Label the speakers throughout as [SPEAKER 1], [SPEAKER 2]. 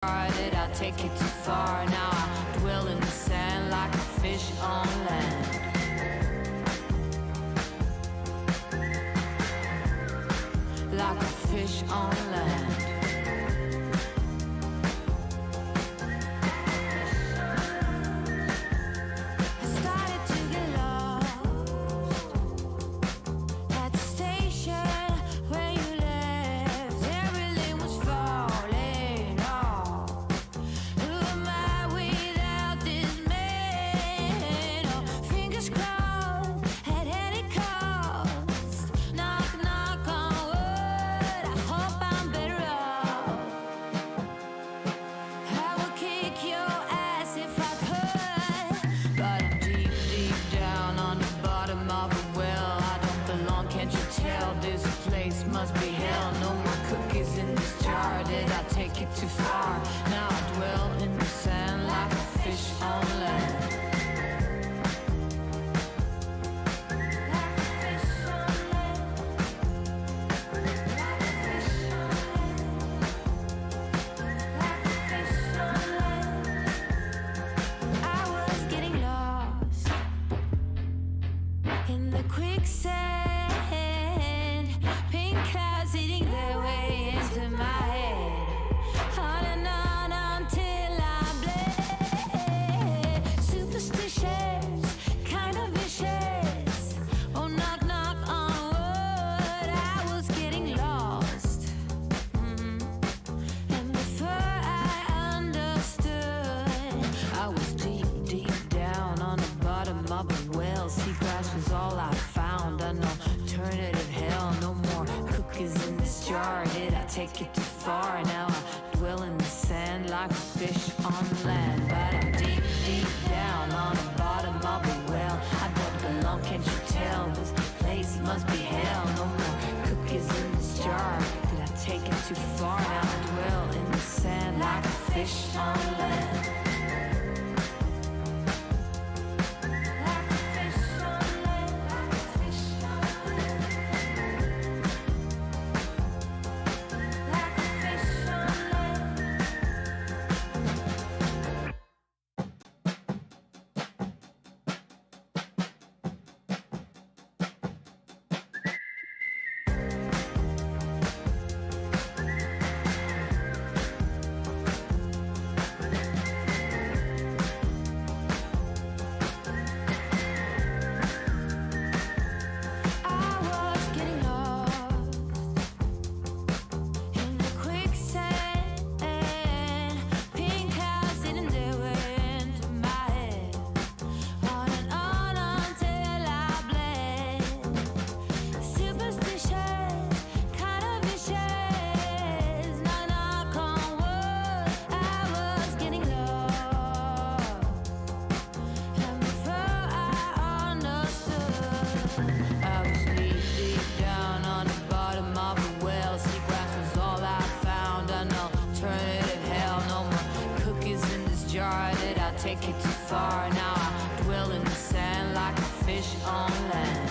[SPEAKER 1] Did I take it too far? Now I dwell in the sand like a fish on land. Like a fish on land. I started to get lost at the station where you left. Everything was falling off. Who am I without this man? Oh, fingers crossed at any cost. Knock, knock on wood. I hope I'm better off. I would kick your ass if I could, but I'm deep, deep down on the bottom of a well. I don't belong, can't you tell? This place must be hell. No more cookies in this jar. Did I take it too far? Now I dwell in the sand like a fish on land. Like a fish on land. Like a fish on land. Like a fish on land. I was getting lost in the quicksand. Pink clouds eating their way into my head. On and on until I bled. Superstitious, kind of vicious. Oh, knock, knock on wood. I was getting lost. And before I understood, I was deep, deep down on the bottom of a well. Seagrass was all I found. An alternative hell. No more cookies in this jar. Did I take it too far? Now I dwell in the sand like a fish on land. But I'm deep, deep down on the bottom of a well. I don't belong, can't you tell? This place must be hell. No more cookies in this jar. Did I take it too far? Now I dwell in the sand like a fish on land. Like a fish on land. Like a fish on land. Like a fish on land. I was getting lost in the quicksand. Pink clouds hidden their way into my head. On and on until I bled. Superstitious, kind of vicious. Knock, knock on wood. I was getting lost. And before I understood, I was deep, deep down on the bottom of a well. Seagrass was all I found. An alternative hell. No more cookies in this jar. Did I take it too far? Now I dwell in the sand like a fish on land.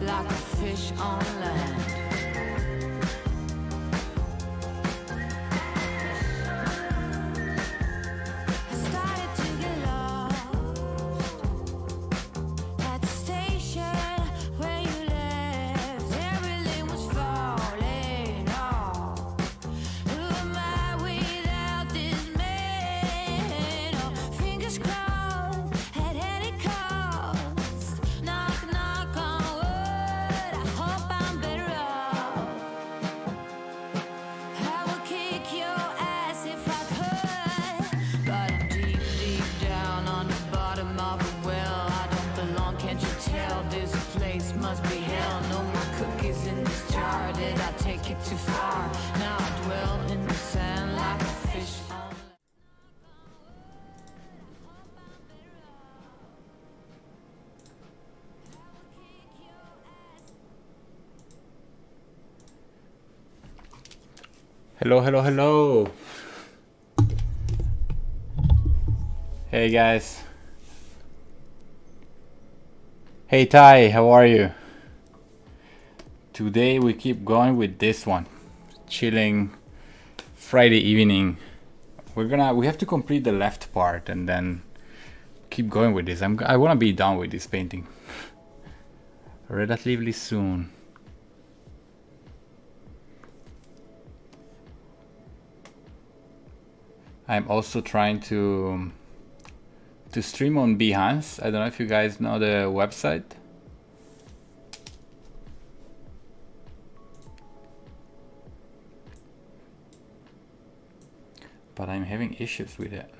[SPEAKER 1] Like a fish on land. I started to get lost at the station where you left. Everything was falling off. Who am I without this man? Oh, fingers crossed at any cost. Knock, knock on wood. I hope I'm better off. I would kick your ass if I could, but I'm deep, deep down on the bottom of a well. I don't belong, can't you tell? This place must be hell. No more cookies in this jar. Did I take it too far? Now I dwell in the sand like a fish on land.
[SPEAKER 2] Hello, hello, hello. Hey guys. Hey Ty, how are you? today we keep going with this one, chilling Friday evening. We have to complete the left part and then keep going with this. I want to be done with this painting relatively soon. I'm also trying to stream on Behance. I don't know if you guys know the website. But I'm having issues with it.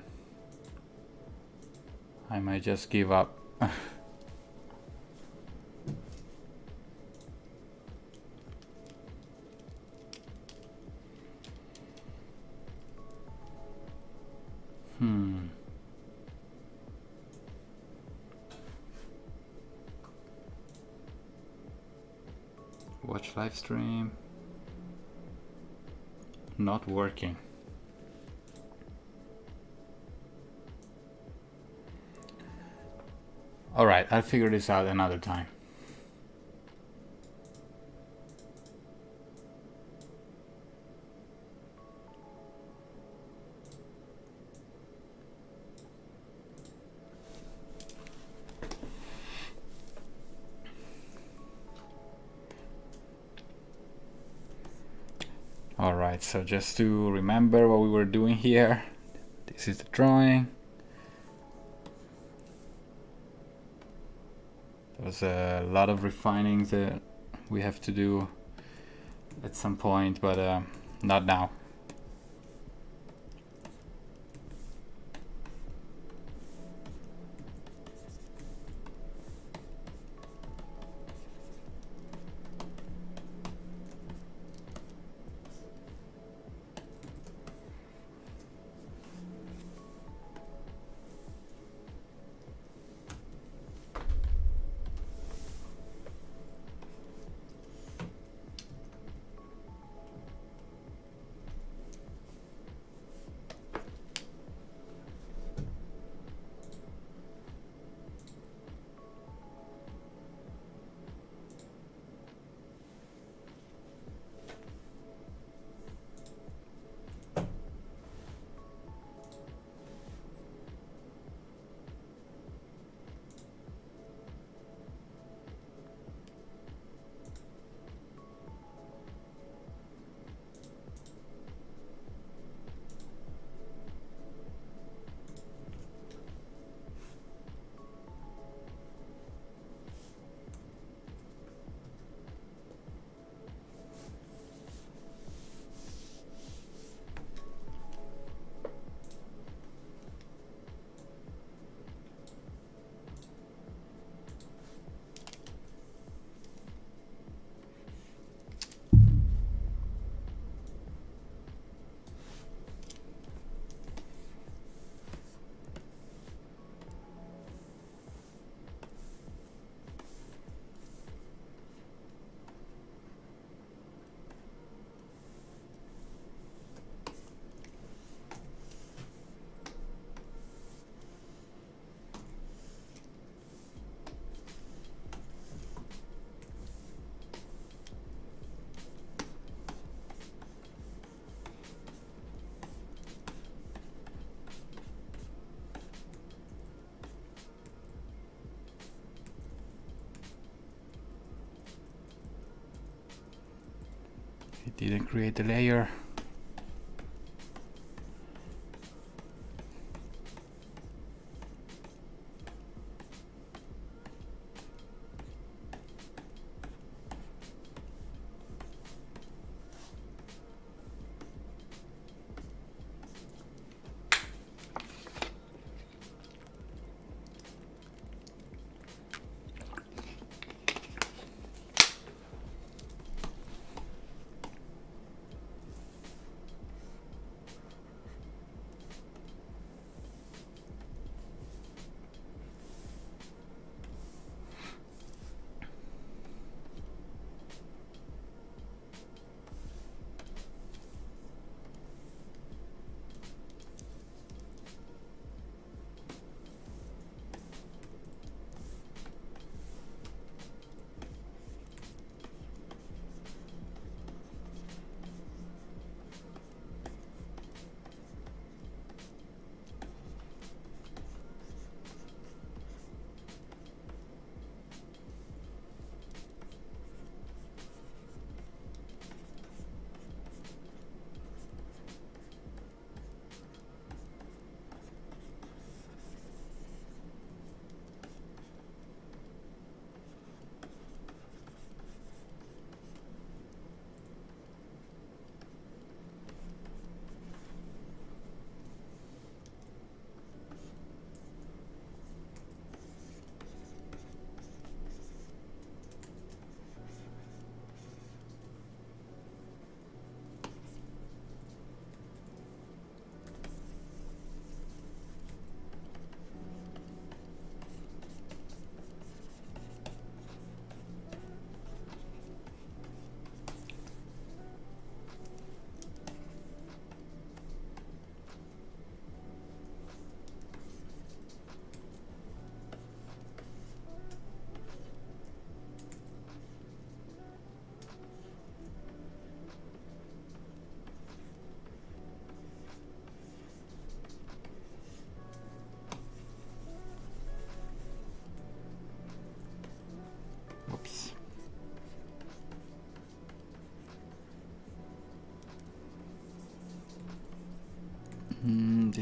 [SPEAKER 2] I might just give up. Watch live stream. Not working. All right, I'll figure this out another time. All right, so just to remember what we were doing here, this is the drawing. There's a lot of refining that we have to do at some point, but not now. It didn't create a layer.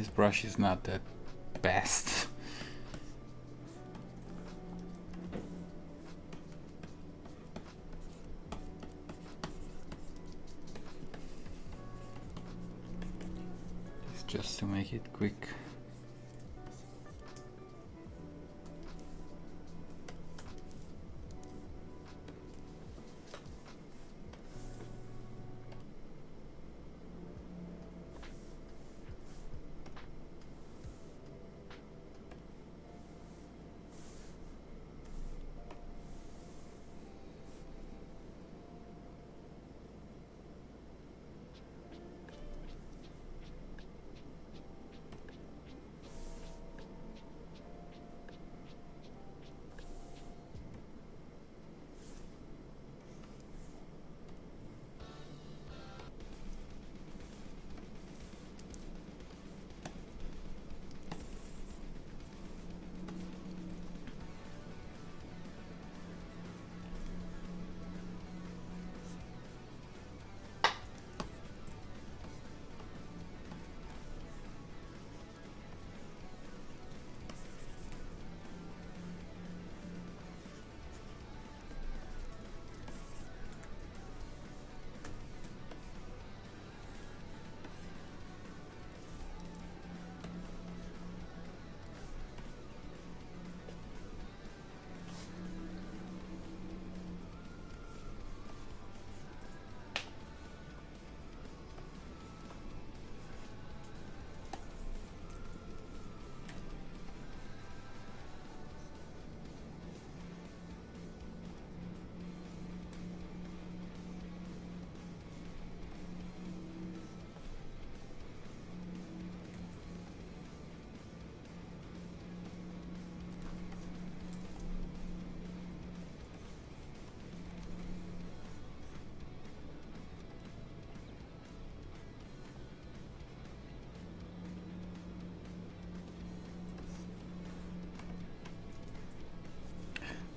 [SPEAKER 2] This brush is not the best. It's just to make it quick.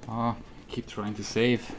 [SPEAKER 2] Oh, keep trying to save.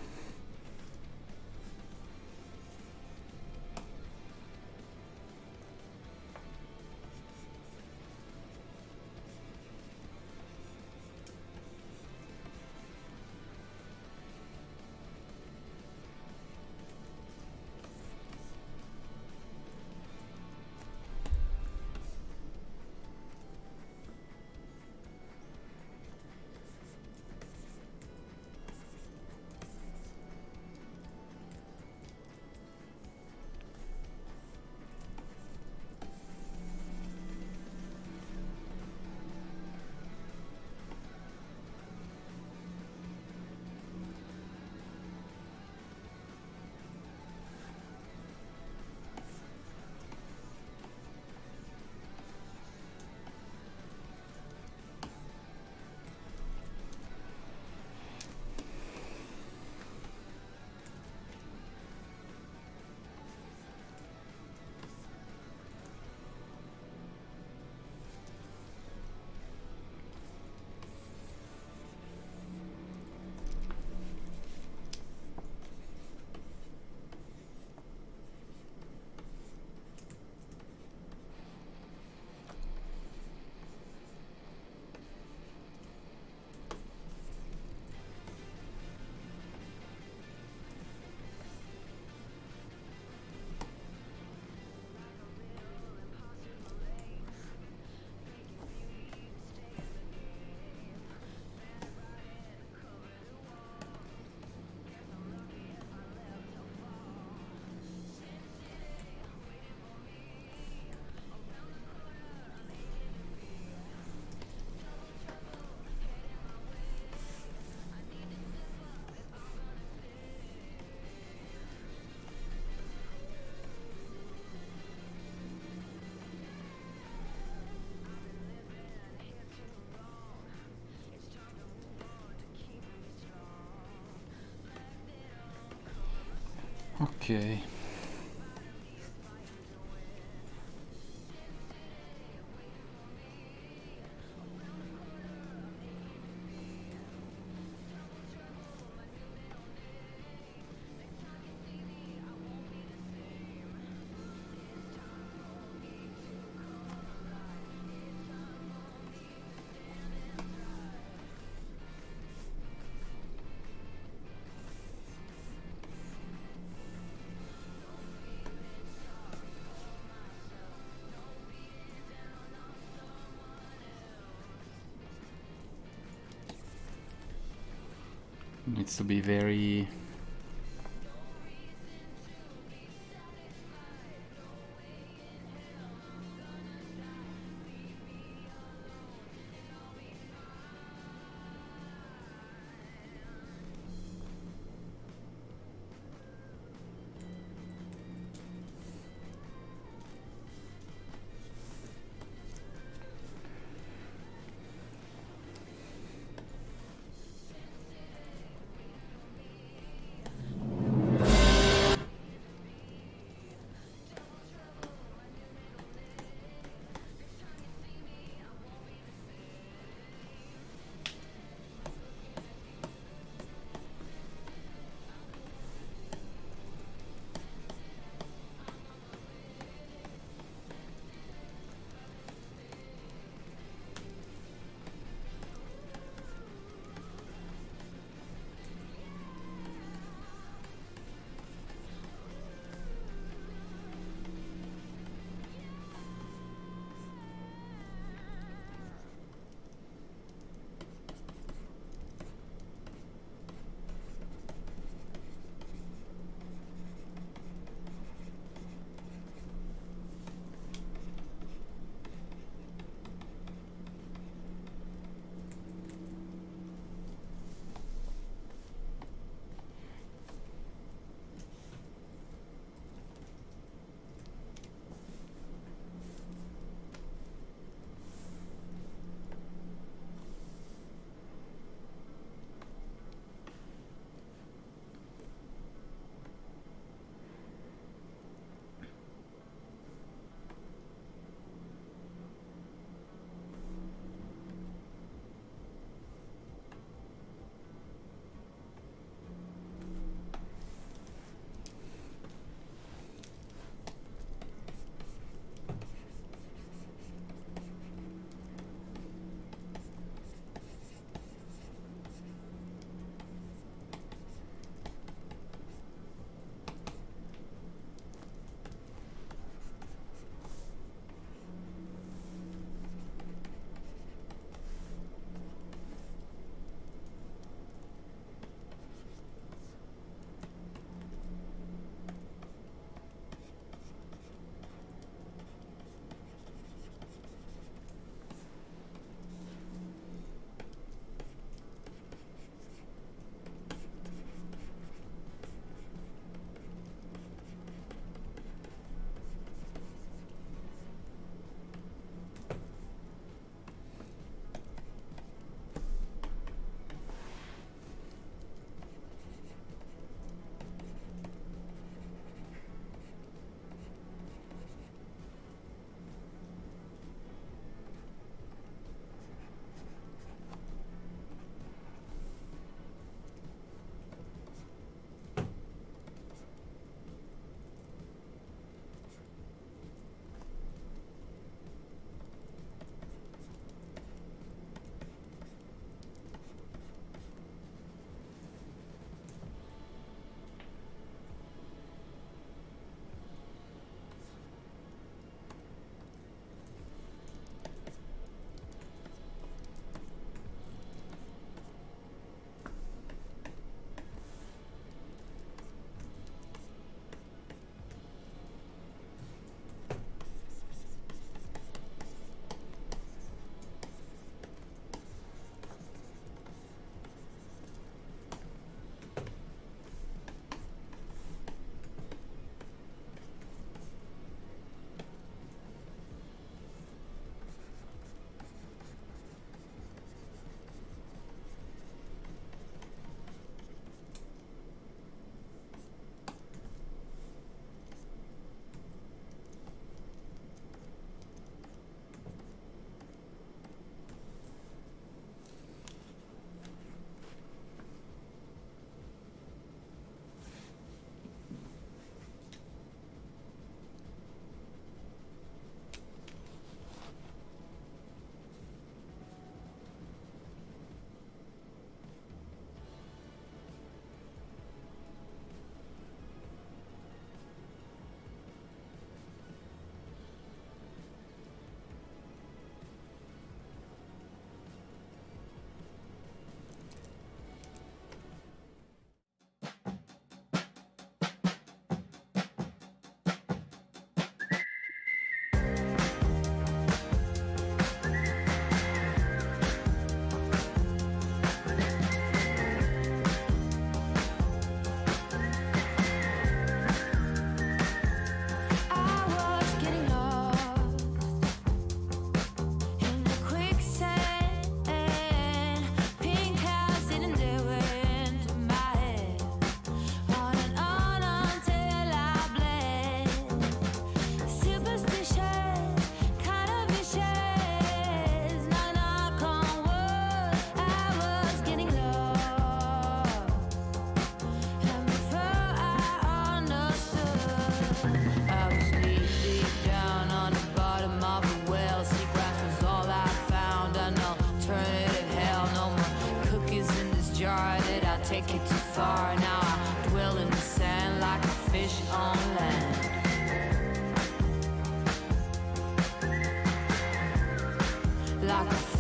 [SPEAKER 2] Okay. needs to be very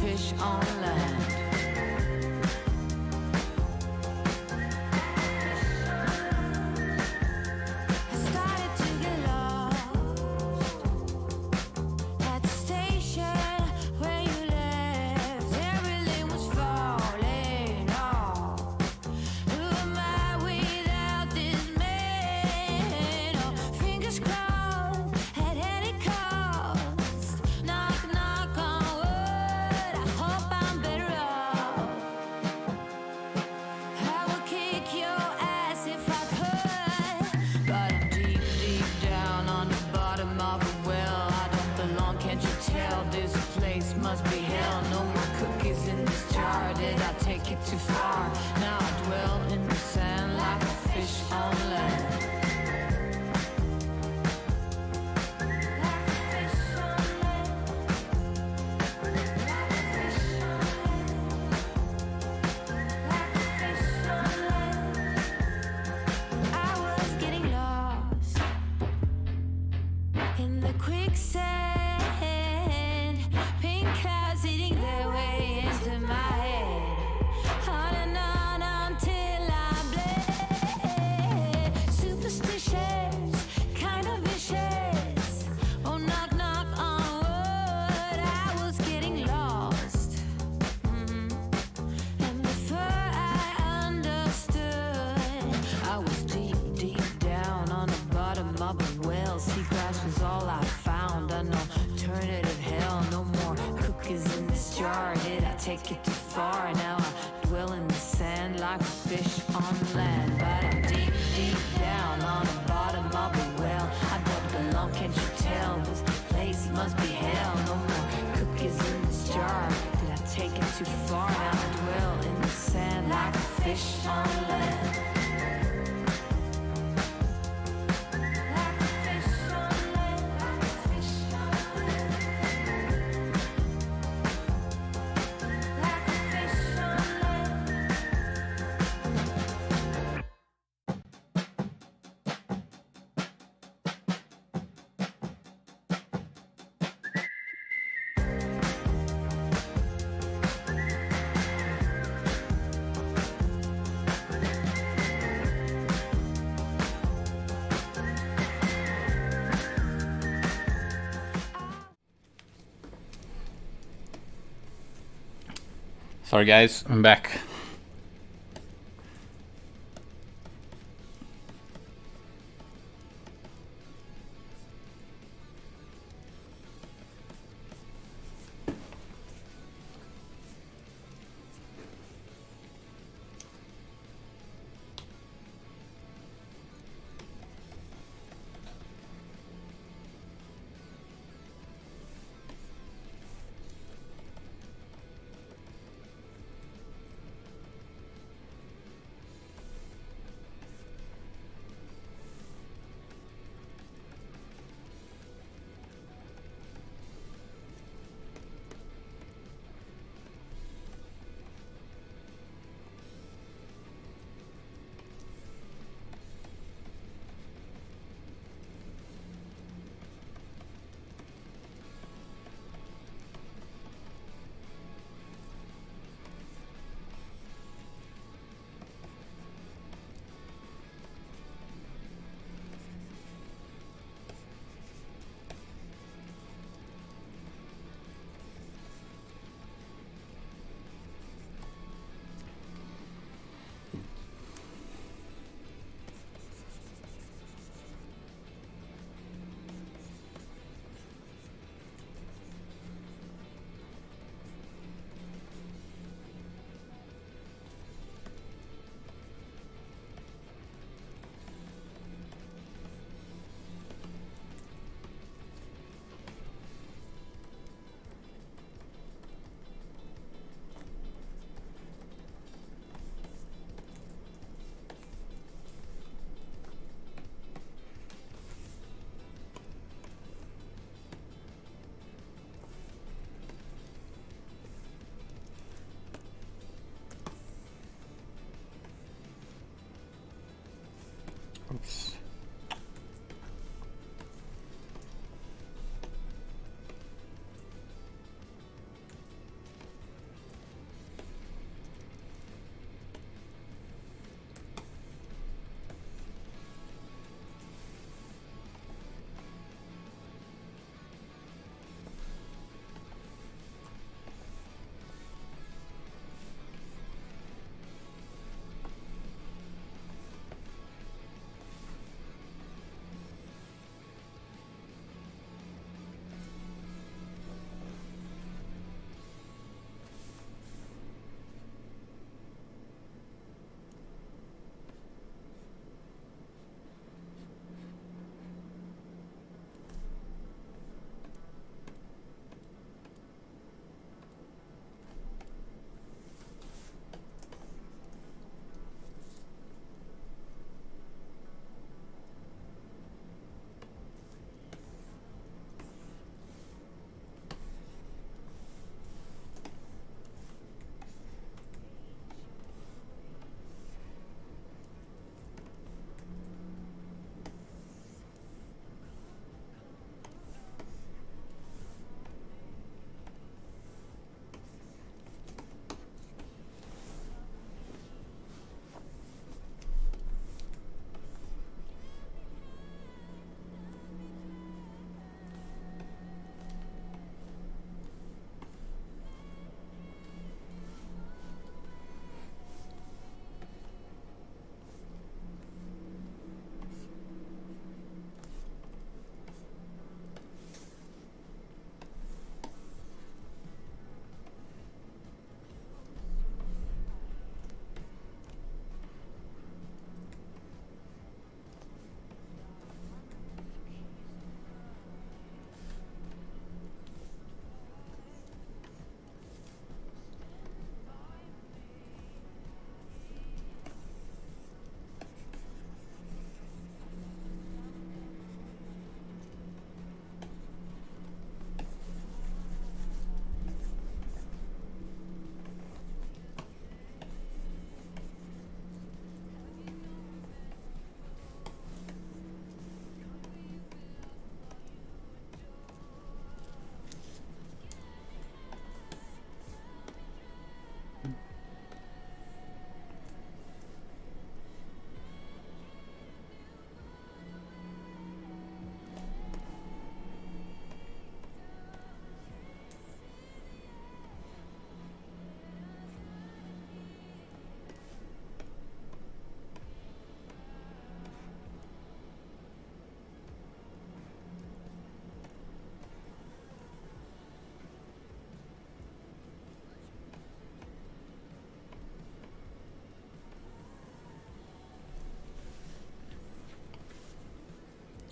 [SPEAKER 1] fish on land. I started to get lost at the station where you left. Everything was falling off. Who am I without this man? Oh, fingers crossed at any cost. Knock, knock on wood. I hope I'm better off. I would kick your ass if I could, but I'm deep, deep down on the bottom of a well. I don't belong, can't you tell? This place must be hell. No more cookies in this jar. Did I take it too far? Now I dwell in the sand like a fish on land. Like a fish on land. Like a fish on land. Like a fish on land. I was getting lost in the quicksand. Pink clouds eating their way into my head. On and on until I bled. Superstitious, kind of vicious. Oh, knock, knock on wood. I was getting lost. And before I understood, I was deep, deep down on the bottom of a well. Seagrass was all I found. An alternative hell. No more cookies in this jar. Did I take it too far? Now I dwell in the sand like a fish on land. But I'm deep, deep down on the bottom of a well. I don't belong, can't you tell? This place must be hell. No more cookies in this jar. Did I take it too far? Now I dwell in the sand like a fish on land. Like a fish on land. Like a fish on land. Like a fish on land.
[SPEAKER 2] Sorry guys, I'm back.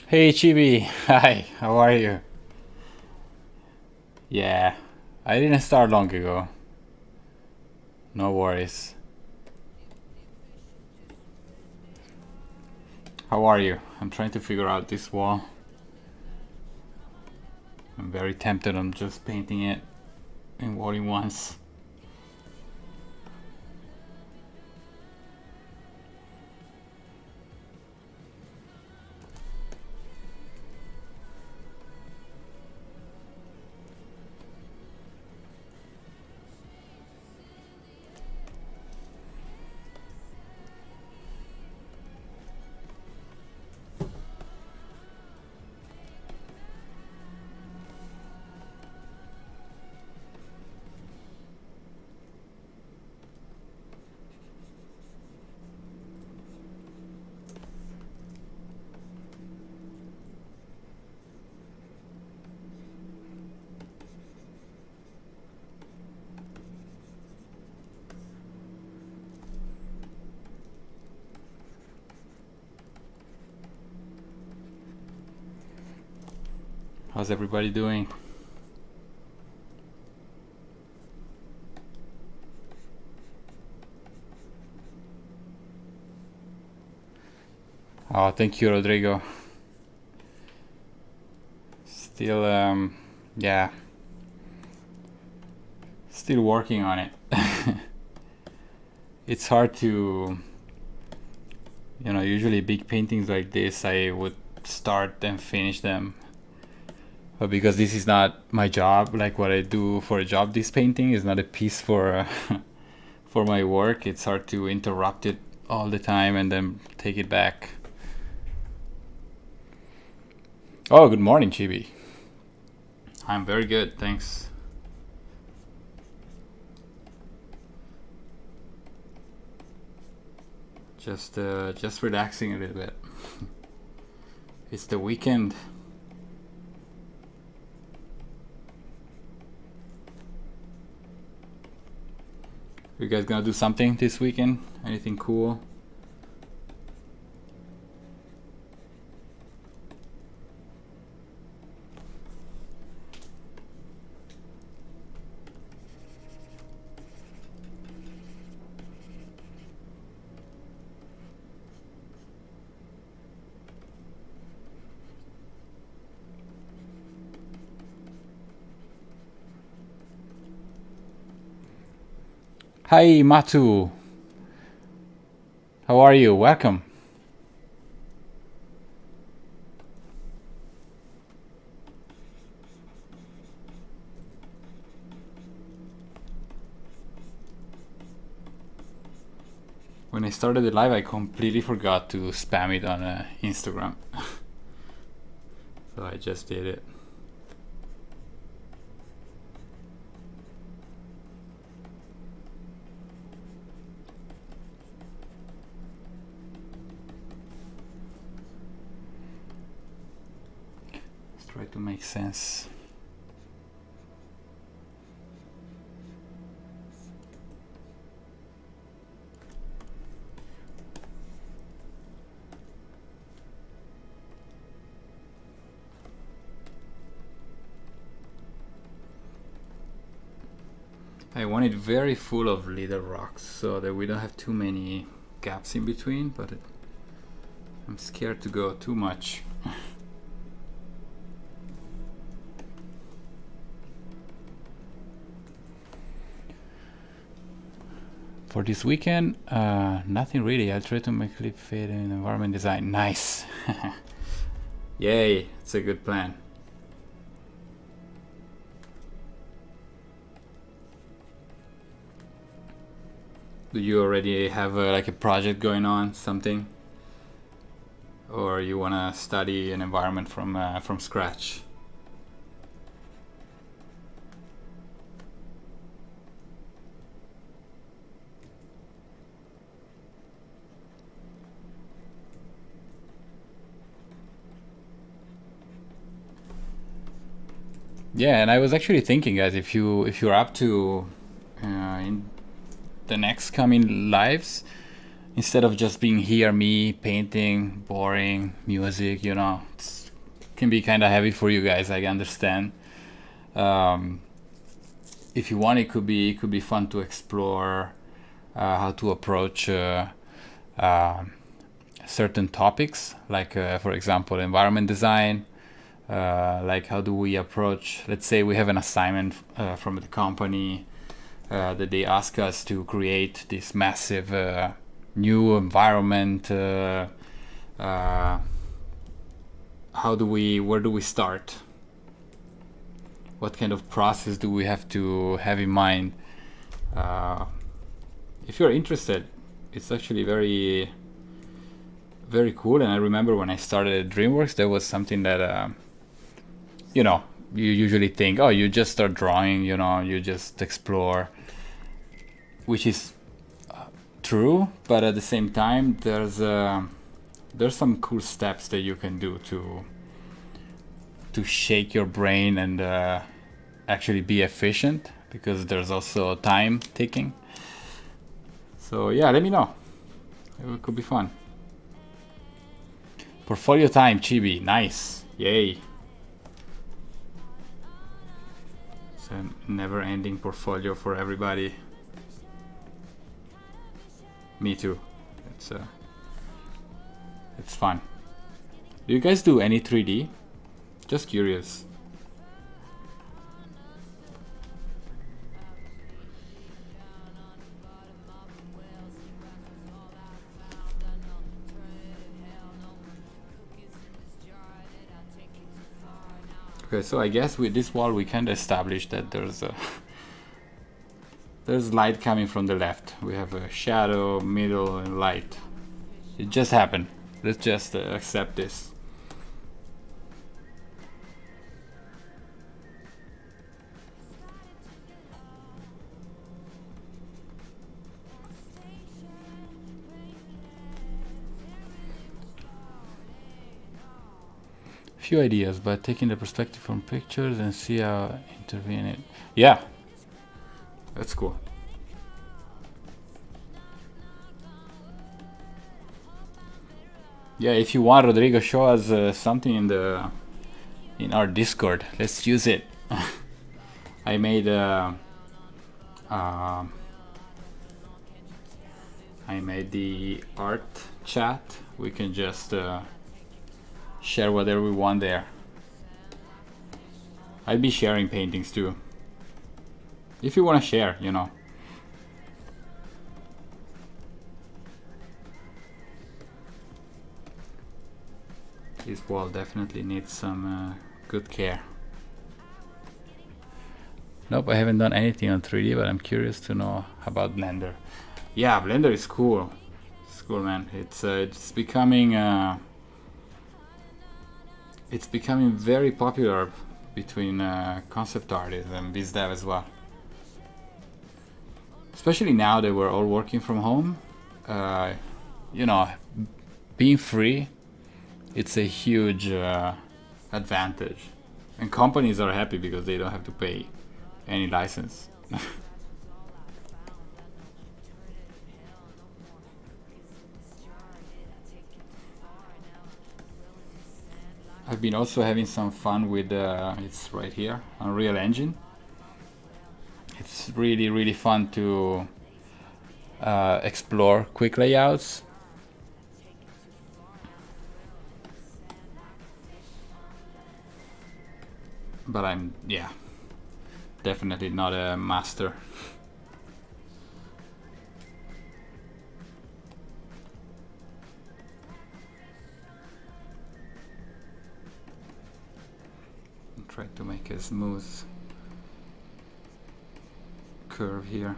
[SPEAKER 2] Hey Chibi, hi, how are you? Yeah, I didn't start long ago. No worries. How are you? I'm trying to figure out this wall. I'm very tempted on just painting it and walling once. How's everybody doing? Oh, thank you, Rodrigo. Still, yeah, still working on it. It's hard to, usually big paintings like this, I would start and finish them. But because this is not my job, like what I do for a job, this painting is not a piece for for my work. It's hard to interrupt it all the time and then take it back. Oh, good morning, Chibi. I'm very good, thanks. Just relaxing a little bit. It's the weekend. You guys gonna do something this weekend? Anything cool? Hi, Matu. How are you? Welcome. When I started the live, I completely forgot to spam it on Instagram. So I just did it. Let's try to make sense. I want it very full of little rocks so that we don't have too many gaps in between, but I'm scared to go too much. For this weekend, nothing really. I'll try to make it fit in environment design. Nice. Yay, it's a good plan. Do you already have like a project going on, something? Or you want to study an environment from scratch? Yeah, and I was actually thinking, guys, if you're up to in the next coming lives, instead of just being here, me painting, boring, music, you know, it can be kind of heavy for you guys. I understand. If you want, it could be fun to explore how to approach certain topics, like for example, environment design. Like how do we approach? Let's say we have an assignment from the company that they ask us to create this massive new environment. Where do we start? What kind of process do we have to have in mind? If you're interested, it's actually very, very cool. And I remember when I started at DreamWorks, there was something that, you know, you usually think, oh, you just start drawing, you know, you just explore, which is true. But at the same time, there's some cool steps that you can do to shake your brain and actually be efficient, because there's also time ticking. So yeah, let me know. It could be fun. Portfolio time, Chibi. Nice. Yay. It's a never-ending portfolio for everybody. Me too. It's fun. Do you guys do any 3D? Just curious. Okay, so I guess with this wall we can establish that there's light coming from the left. We have a shadow, middle, and light. It just happened. Let's just accept this. Few ideas, but taking the perspective from pictures and see how intervene it. Yeah, that's cool. Yeah, if you want, Rodrigo, show us something in our Discord. Let's use it. I made the art chat. We can just share whatever we want there. I'll be sharing paintings too, if you want to share, you know. This wall definitely needs some good care. Nope, I haven't done anything on 3D, but I'm curious to know about Blender. Yeah, Blender is cool. It's cool, man. It's becoming very popular between concept artists and biz dev as well. Especially now that we're all working from home. You know, being free, it's a huge advantage. And companies are happy because they don't have to pay any license. I've been also having some fun with it's right here, Unreal Engine. It's really, really fun to explore quick layouts. But I'm, yeah, definitely not a master. Try to make a smooth curve here.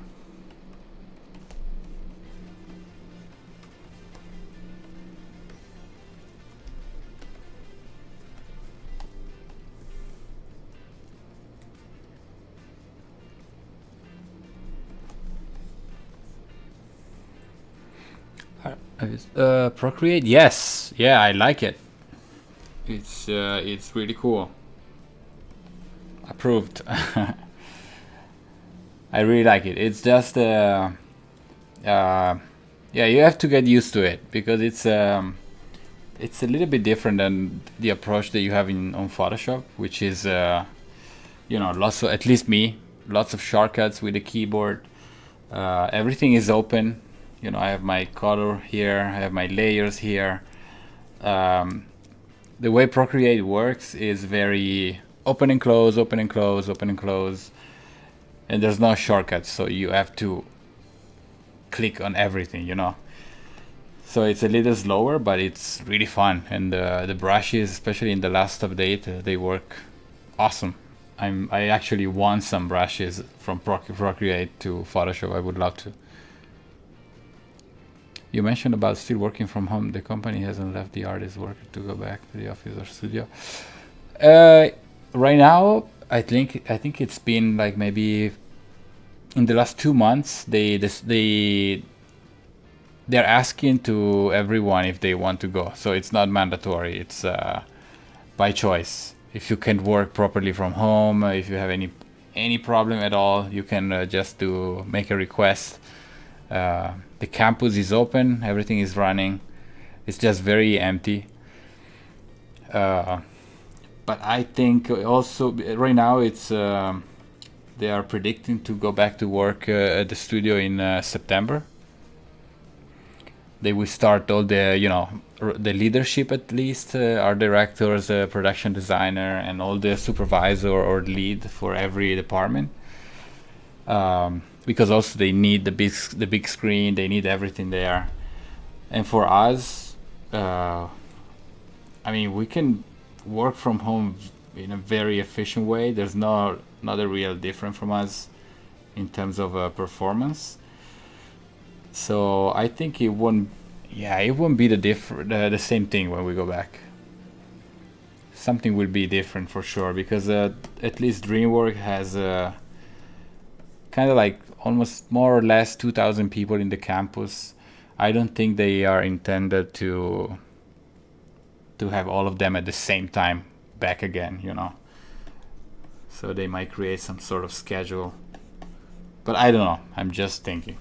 [SPEAKER 2] Procreate, yes, yeah, I like it. It's really cool. Approved. I really like it. It's just Yeah, you have to get used to it because it's a little bit different than the approach that you have in on Photoshop, which is lots of, at least me, lots of shortcuts with the keyboard. Everything is open. I have my color here, I have my layers here. The way Procreate works is very open and close, open and close, open and close, and there's no shortcuts, so you have to click on everything. So it's a little slower, but it's really fun, and the brushes, especially in the last update, they work awesome. I actually want some brushes from Procreate to Photoshop. I would love to. You mentioned about still working from home. The company hasn't left the artist worker to go back to the office or studio. Right now, I think it's been like maybe in the last 2 months they're asking to everyone if they want to go. So it's not mandatory. It's by choice. If you can work properly from home, if you have any problem at all, you can just make a request. The campus is open, everything is running. It's just very empty. But I think also right now it's they are predicting to go back to work at the studio in September. They will start all the leadership, at least art directors, production designer, and all the supervisor or lead for every department. Because also they need the big screen, they need everything there. And for us, we can work from home in a very efficient way. There's not a real difference from us in terms of performance. So I think it won't be the same thing when we go back. Something will be different for sure, because at least DreamWorks has kind of like almost more or less 2,000 people in the campus. I don't think they are intended to have all of them at the same time back again, So they might create some sort of schedule. But I don't know. I'm just thinking.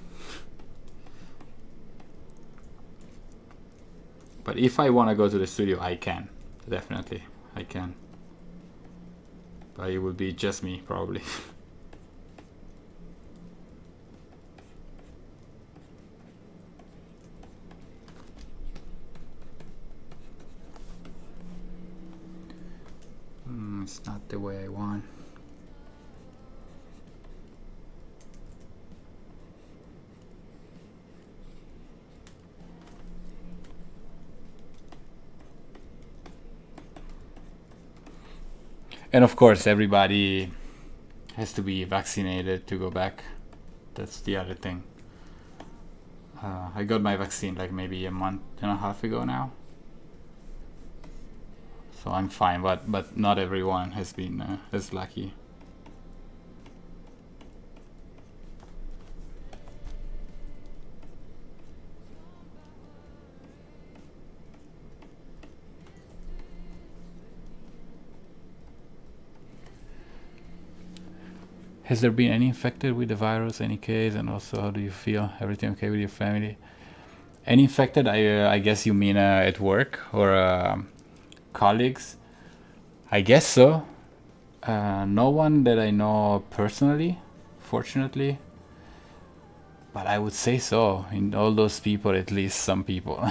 [SPEAKER 2] But if I want to go to the studio, I can. Definitely, I can. But it will be just me, probably. It's not the way I want. And of course, everybody has to be vaccinated to go back. That's the other thing. I got my vaccine like maybe a month and a half ago now. So I'm fine, but not everyone has been as lucky. Has there been any infected with the virus, any case, and also how do you feel? Everything okay with your family? Any infected? I guess you mean at work or colleagues? I guess so. No one that I know personally, fortunately. But I would say so. In all those people, at least some people.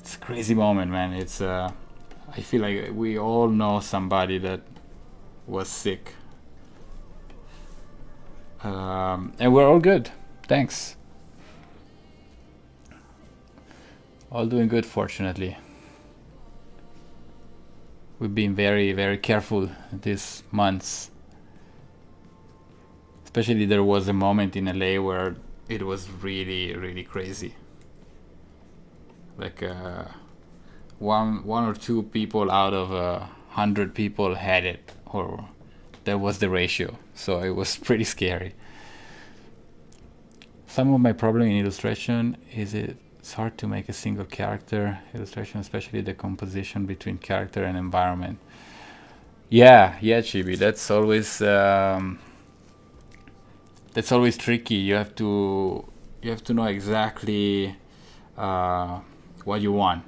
[SPEAKER 2] It's a crazy moment, man. It's I feel like we all know somebody that was sick. And we're all good. Thanks. All doing good, fortunately. We've been very, very careful these months. Especially there was a moment in LA where it was really, really crazy. Like one or two people out of 100 people had it, or that was the ratio. So it was pretty scary. Some of my problem in illustration is it's hard to make a single character illustration, especially the composition between character and environment. Yeah, Chibi, that's always tricky. You have to you have to know exactly what you want.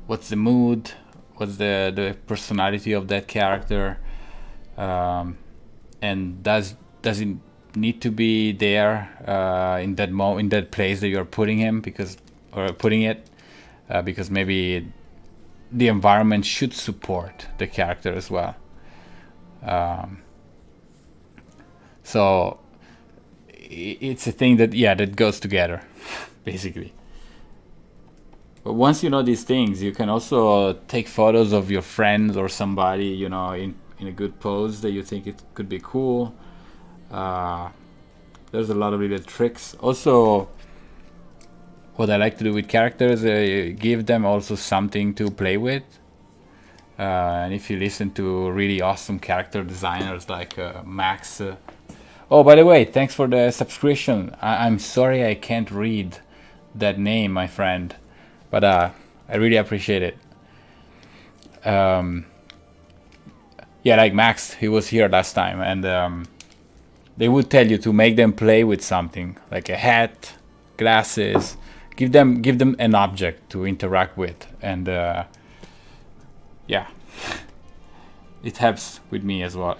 [SPEAKER 2] What's the mood? What's the personality of that character? And does it need to be there in that place that you're putting him, because maybe the environment should support the character as well. So it's a thing that goes together, basically. But once you know these things, you can also take photos of your friends or somebody, in a good pose that you think it could be cool. There's a lot of little tricks. Also, what I like to do with characters, give them also something to play with. And if you listen to really awesome character designers like Max. Oh, by the way, thanks for the subscription. I'm sorry I can't read that name, my friend. But I really appreciate it. Like Max, he was here last time, and they would tell you to make them play with something, like a hat, glasses. Give them an object to interact with, and it helps with me as well.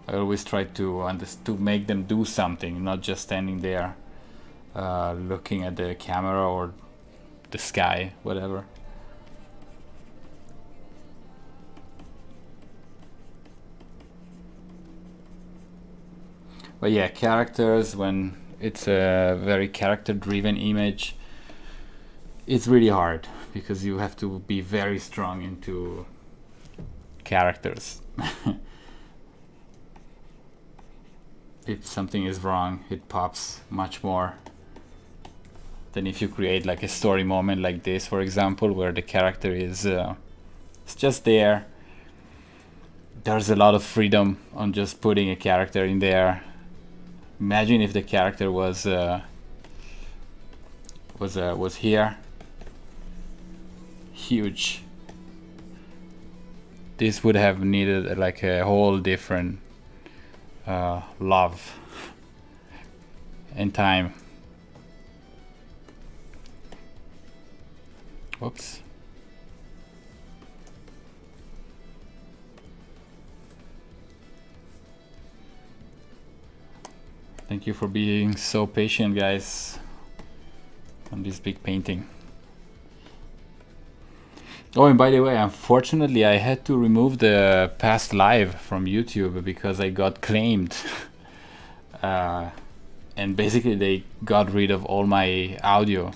[SPEAKER 2] I always try to make them do something, not just standing there looking at the camera or the sky, whatever. But yeah, characters, when it's a very character-driven image, it's really hard because you have to be very strong into characters. If something is wrong, it pops much more than if you create like a story moment like this, for example, where the character is it's just there. There's a lot of freedom on just putting a character in there. Imagine if the character was here. Huge. This would have needed like a whole different love and time. Whoops. Thank you for being so patient, guys, on this big painting. Oh, and by the way, unfortunately, I had to remove the past live from YouTube because I got claimed. And basically they got rid of all my audio.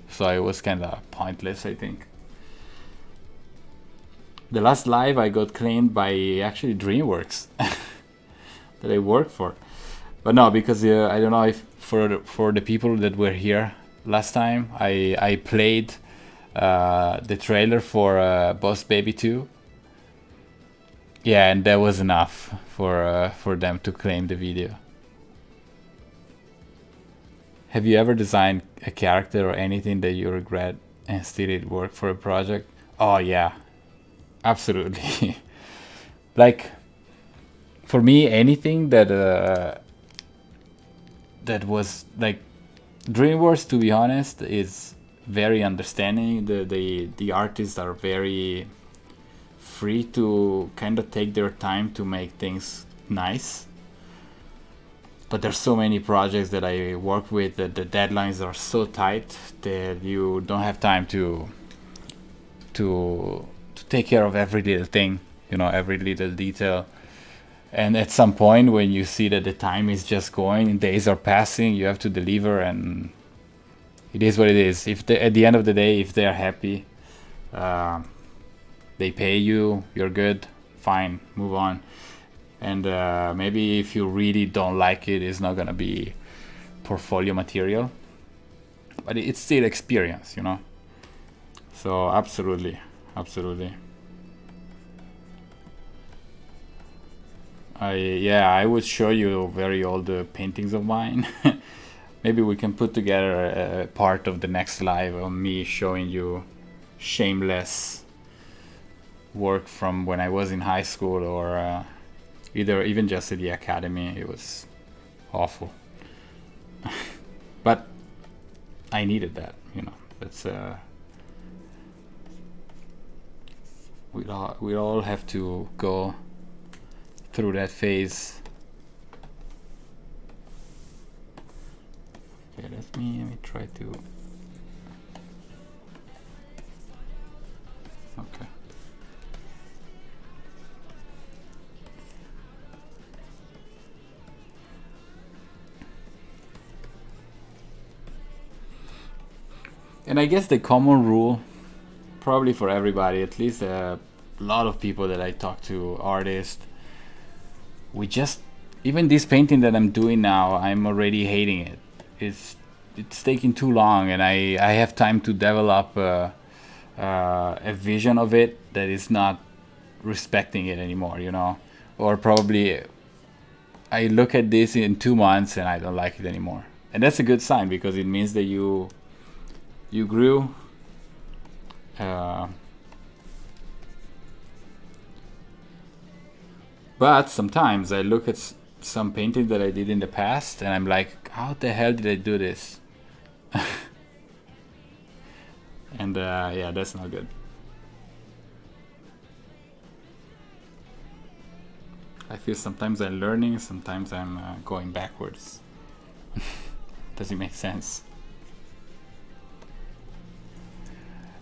[SPEAKER 2] So it was kind of pointless, I think. The last live I got claimed by actually DreamWorks that I work for. But no, because I don't know if for the people that were here last time, I played the trailer for Boss Baby 2. Yeah, and that was enough for them to claim the video. Have you ever designed a character or anything that you regret and still it worked for a project? Oh yeah, absolutely. Like, for me, anything that was like DreamWorks, to be honest, is very understanding. The artists are very free to kind of take their time to make things nice. But there's so many projects that I work with that the deadlines are so tight that you don't have time to take care of every little thing, every little detail. And at some point, when you see that the time is just going and days are passing, you have to deliver, and it is what it is. At the end of the day, if they're happy, they pay you, you're good, fine, move on. And maybe if you really don't like it, it's not gonna be portfolio material, but it's still experience, So absolutely. I would show you very old paintings of mine. Maybe we can put together a part of the next live on me showing you shameless work from when I was in high school, or even just at the academy. It was awful. But I needed that, you know. That's we all have to go through that phase. Okay, let me try to. Okay. And I guess the common rule, probably for everybody, at least a lot of people that I talk to, artists, we just, even this painting that I'm doing now, I'm already hating it. It's taking too long, and I have time to develop a vision of it that is not respecting it anymore, you know. Or probably I look at this in 2 months and I don't like it anymore, and that's a good sign, because it means that you grew. But sometimes I look at some paintings that I did in the past and I'm like, how the hell did I do this? And yeah, that's not good. I feel sometimes I'm learning, sometimes I'm going backwards. Does it make sense?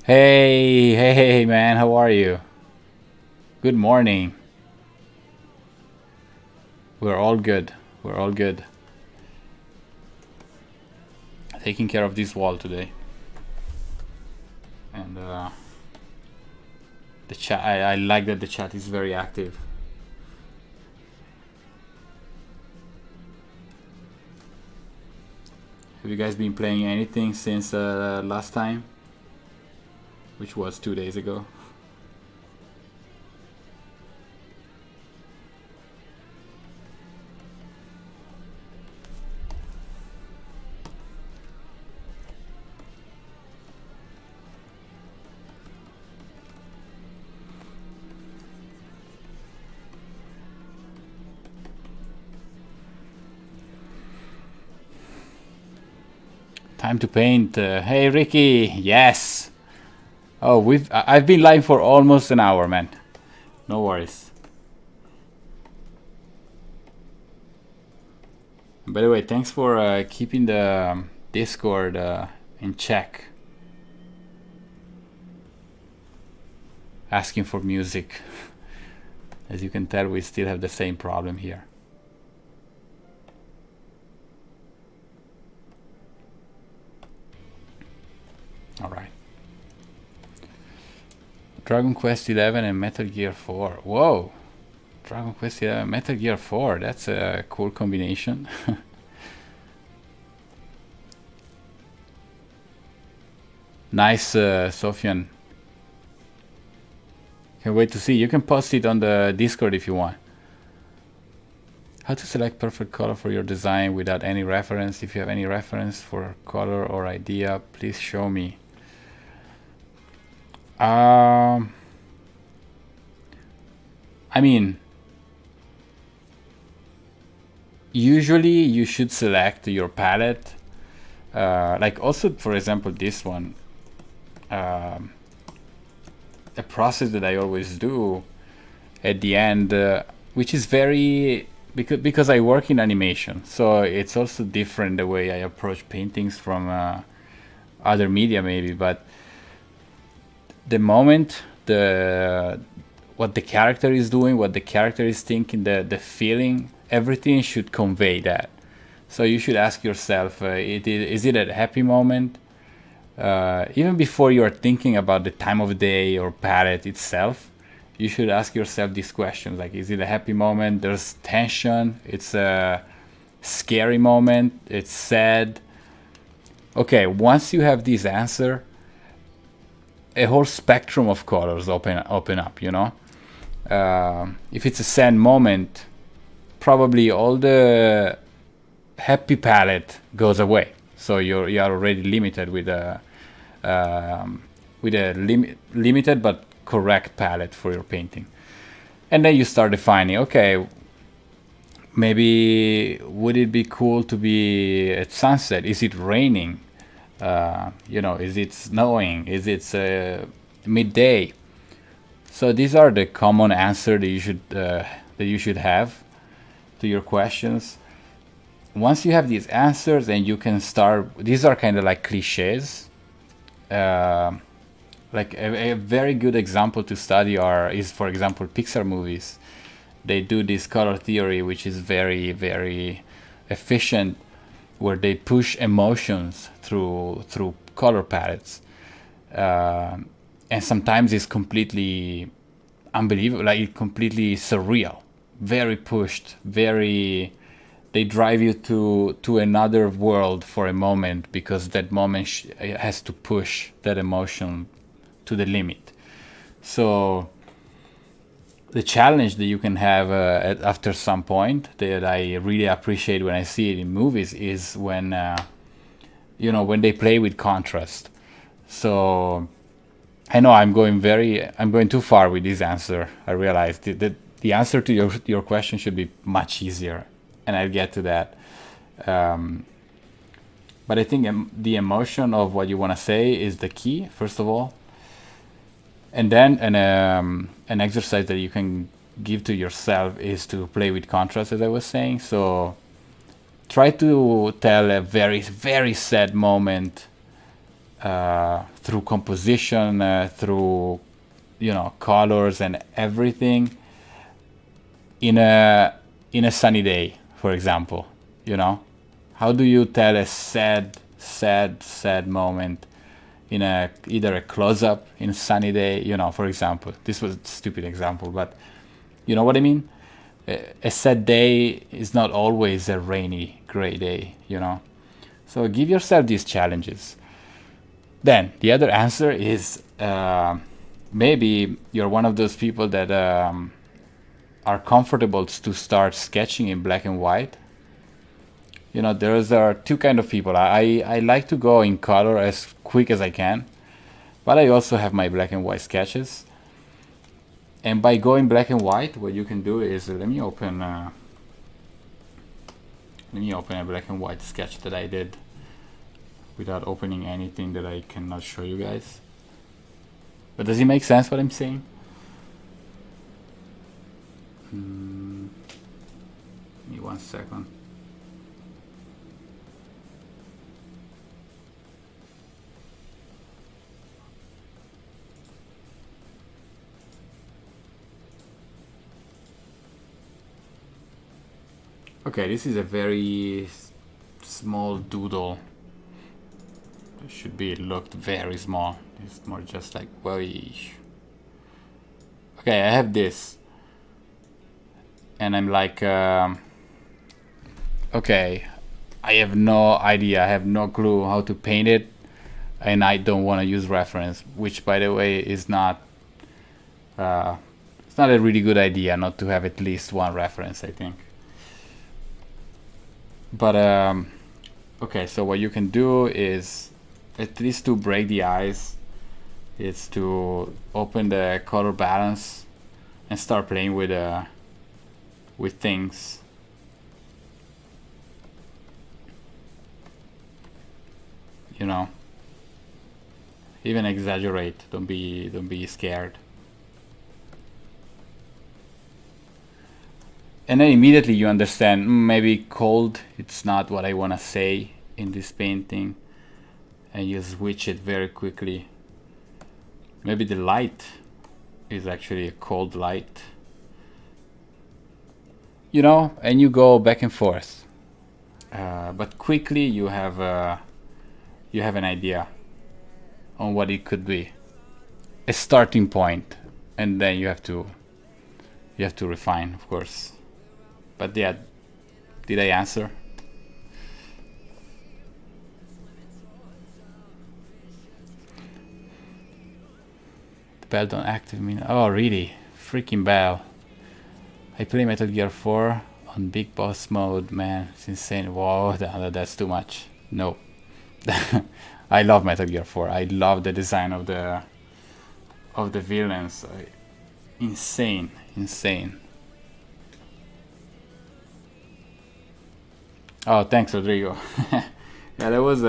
[SPEAKER 2] Hey, man, how are you? Good morning. We're all good. We're all good. Taking care of this wall today. And the chat, I like that the chat is very active. Have you guys been playing anything since last time? Which was 2 days ago. Time to paint. Hey Ricky, yes. Oh, I've been live for almost an hour, man. No worries. By the way, thanks for keeping the Discord in check. Asking for music. As you can tell, we still have the same problem here. All right. Dragon Quest 11 and Metal Gear 4. Whoa! Dragon Quest 11, Metal Gear 4. That's a cool combination. Nice, Sofian. Can't wait to see. You can post it on the Discord if you want. How to select perfect color for your design without any reference. If you have any reference for color or idea, please show me. I mean, usually you should select your palette. Like also, for example, this one. A process that I always do at the end, which is very because I work in animation, so it's also different the way I approach paintings from other media maybe, but the moment what the character is doing, what the character is thinking, the feeling, everything should convey that. So you should ask yourself, is it a happy moment? Even before you are thinking about the time of day or palette itself, you should ask yourself these questions, like, is it a happy moment? There's tension, it's a scary moment, it's sad. Okay, once you have this answer, a whole spectrum of colors open up, you know. If it's a sad moment, probably all the happy palette goes away, so you are already limited with a limited but correct palette for your painting. And then you start defining, okay, Maybe would it be cool to be at sunset? Is it raining? Is it snowing? Is it midday? So these are the common answer that you should have to your questions. Once you have these answers, and you can start. These are kind of like cliches. Like a very good example to study is, for example, Pixar movies. They do this color theory, which is very, very efficient, where they push emotions through color palettes, and sometimes it's completely unbelievable, like completely surreal, very pushed, very. They drive you to another world for a moment, because that moment has to push that emotion to the limit. So the challenge that you can have after some point, that I really appreciate when I see it in movies, is when when they play with contrast. So I know I'm going too far with this answer. I realize the answer to your question should be much easier, and I'll get to that. But I think the emotion of what you want to say is the key, first of all. And then an exercise that you can give to yourself is to play with contrast, as I was saying. So try to tell a very, very sad moment through composition, through colors and everything, in a sunny day, for example. How do you tell a sad moment in either a close-up in a sunny day, for example? This was a stupid example, but you know what I mean? A sad day is not always a rainy, gray day, So give yourself these challenges. Then the other answer is maybe you're one of those people that are comfortable to start sketching in black and white. There are two kind of people. I like to go in color as quick as I can, but I also have my black and white sketches. And by going black and white, what you can do is, let me open a black and white sketch that I did without opening anything that I cannot show you guys. But does it make sense what I'm saying? Give me 1 second. Okay, this is a very small doodle. It should be looked very small. It's more just like, okay, I have this. And I'm like, okay, I have no idea, I have no clue how to paint it, and I don't want to use reference, which, by the way, is not, it's not a really good idea not to have at least one reference, I think. But okay, so what you can do is, at least to break the ice, is to open the color balance and start playing with things. Even exaggerate. Don't be scared. And then immediately you understand, maybe cold, it's not what I want to say in this painting, and you switch it very quickly. Maybe the light is actually a cold light, and you go back and forth. But quickly you have an idea on what it could be, a starting point, and then you have to refine, of course. But yeah, did I answer? The bell don't activate me. Oh, really? Freaking bell. I play Metal Gear 4 on Big Boss mode, man. It's insane. Whoa, that's too much. No. I love Metal Gear 4. I love the design of the villains. Insane. Oh, thanks, Rodrigo. Yeah, that was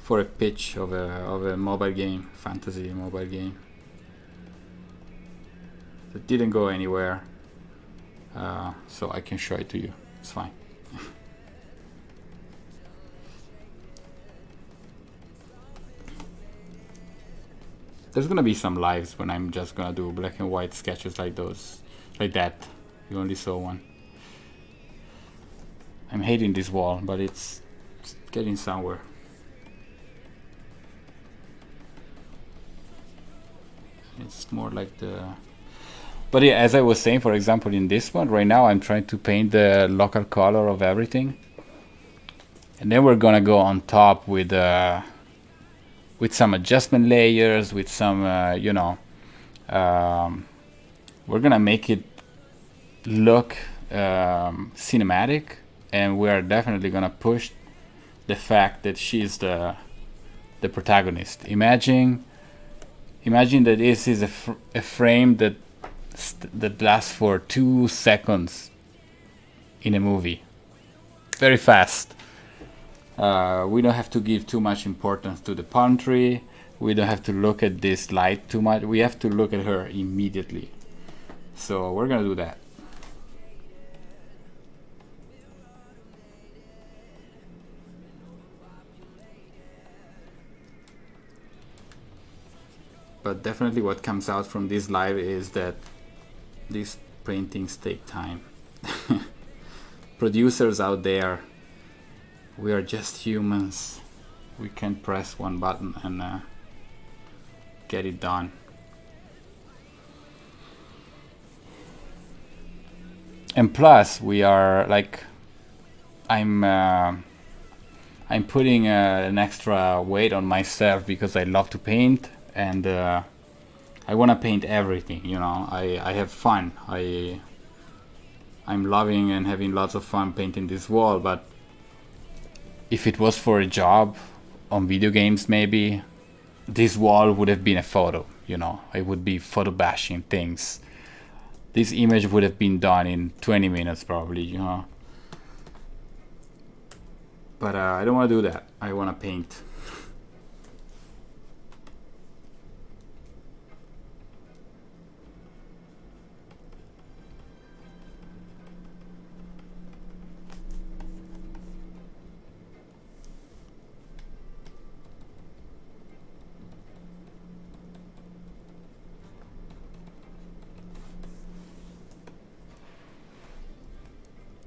[SPEAKER 2] for a pitch of a mobile game, fantasy mobile game. It didn't go anywhere, so I can show it to you. It's fine. There's gonna be some lives when I'm just gonna do black and white sketches like those, like that. You only saw one. I'm hating this wall, but it's getting somewhere. It's more like the... But yeah, as I was saying, for example, in this one, right now I'm trying to paint the local color of everything. And then we're gonna go on top with some adjustment layers, with some, you know, we're gonna make it look cinematic, and we are definitely gonna push the fact that she's the protagonist. Imagine that this is a frame that lasts for 2 seconds in a movie, very fast. We don't have to give too much importance to the palm tree. We don't have to look at this light too much. We have to look at her immediately. So we're gonna do that. But definitely what comes out from this live is that these paintings take time. Producers out there, we are just humans. We can press one button and get it done. And plus, we are like, I'm putting an extra weight on myself because I love to paint, and I want to paint everything. You know, I have fun. I'm loving and having lots of fun painting this wall, but if it was for a job on video games, maybe this wall would have been a photo, you know. I would be photo bashing things. This image would have been done in 20 minutes probably, you know. But I don't want to do that. I want to paint.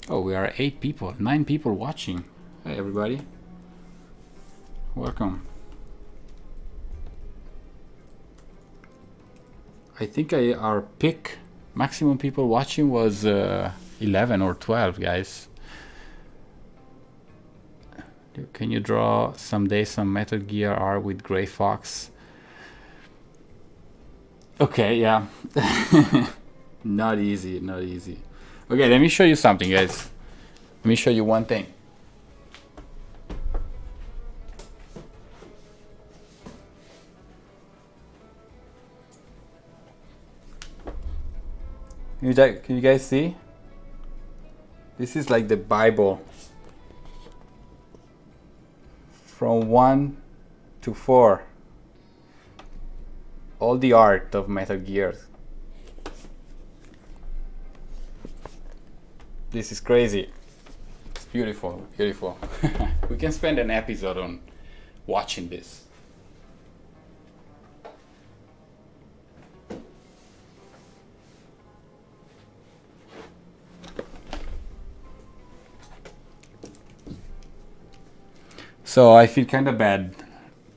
[SPEAKER 2] Oh, we are 8 people, 9 people watching. Hey everybody, welcome. I think our peak maximum people watching was 11 or 12, guys. Can you draw someday some Metal Gear R with Gray Fox? Okay, yeah. Not easy, not easy. Okay, let me show you something, guys. Let me show you one thing. Can you guys see? This is like the Bible. From 1 to 4. All the art of Metal Gear. This is crazy. It's beautiful, beautiful. We can spend an episode on watching this. So I feel kind of bad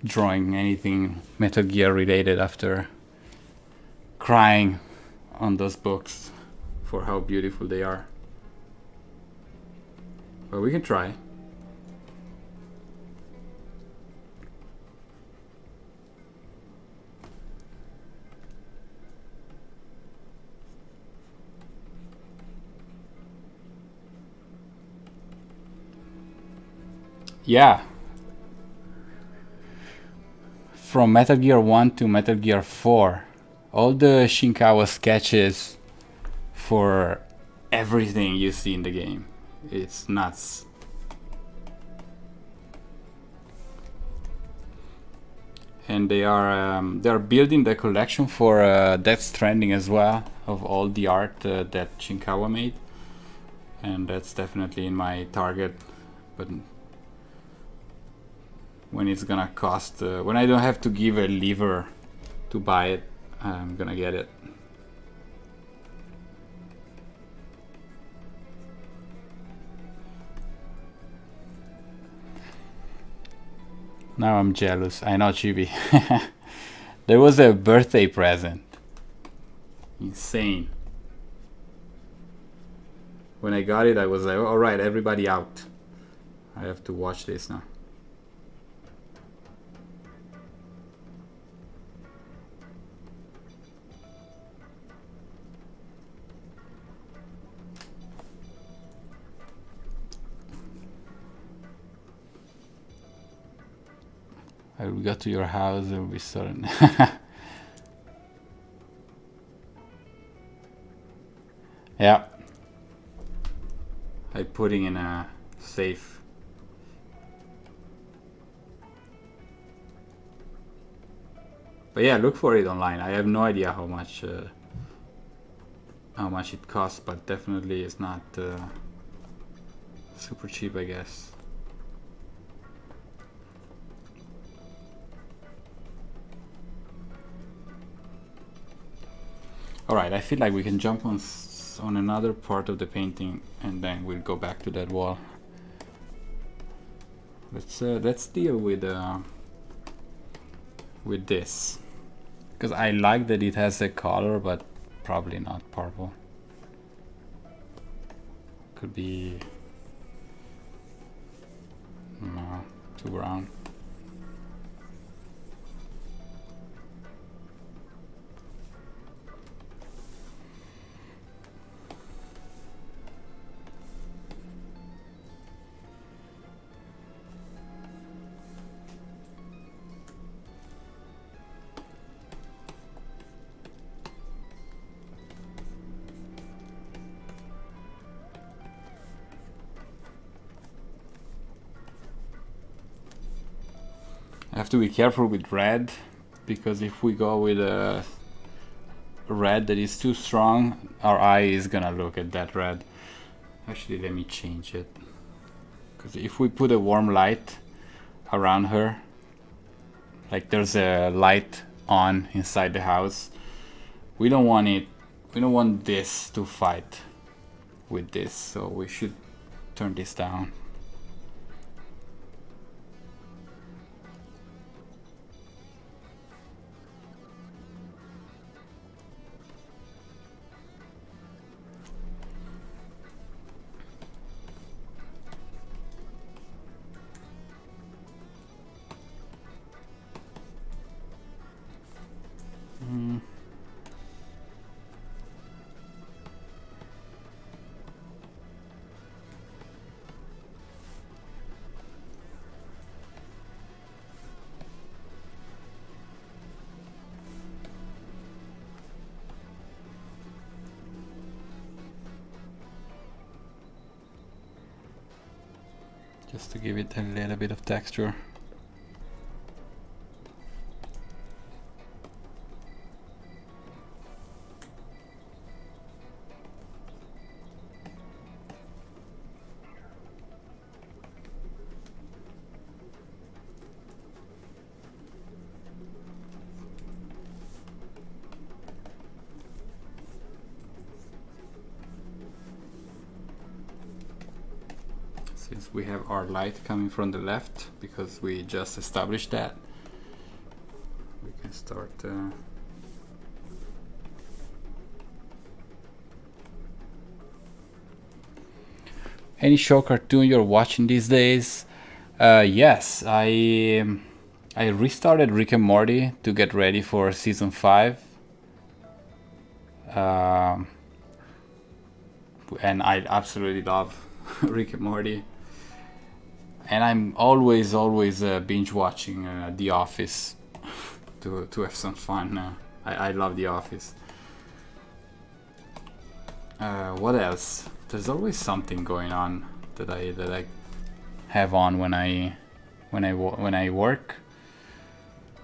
[SPEAKER 2] drawing anything Metal Gear related after crying on those books for how beautiful they are. But we can try. Yeah. From Metal Gear 1 to Metal Gear 4, all the Shinkawa sketches for everything you see in the game. It's nuts. and they are building the collection for Death Stranding as well, of all the art that Shinkawa made, and that's definitely in my target. But when it's gonna cost, when I don't have to give a liver to buy it, I'm gonna get it. Now I'm jealous. I know, Chibi. There was a birthday present. Insane. When I got it, I was like, all right, everybody out. I have to watch this now. I will go to your house and we certain. Yeah. I put it in a safe. But yeah, look for it online. I have no idea how much it costs, but definitely it's not super cheap, I guess. Alright, I feel like we can jump on another part of the painting and then we'll go back to that wall. Let's deal with this, because I like that it has a color, but probably not purple. Could be no, too brown. I have to be careful with red, because if we go with a red that is too strong, our eye is gonna look at that red. Actually, let me change it, because if we put a warm light around her, like there's a light on inside the house, we don't want this to fight with this, so we should turn this down. Just to give it a little bit of texture. Since we have our light coming from the left, because we just established that, we can start any show cartoon you're watching these days? Yes, I restarted Rick and Morty to get ready for season 5. And I absolutely love Rick and Morty. And I'm always binge watching The Office to have some fun. I love The Office. What else? There's always something going on that I have on when I work.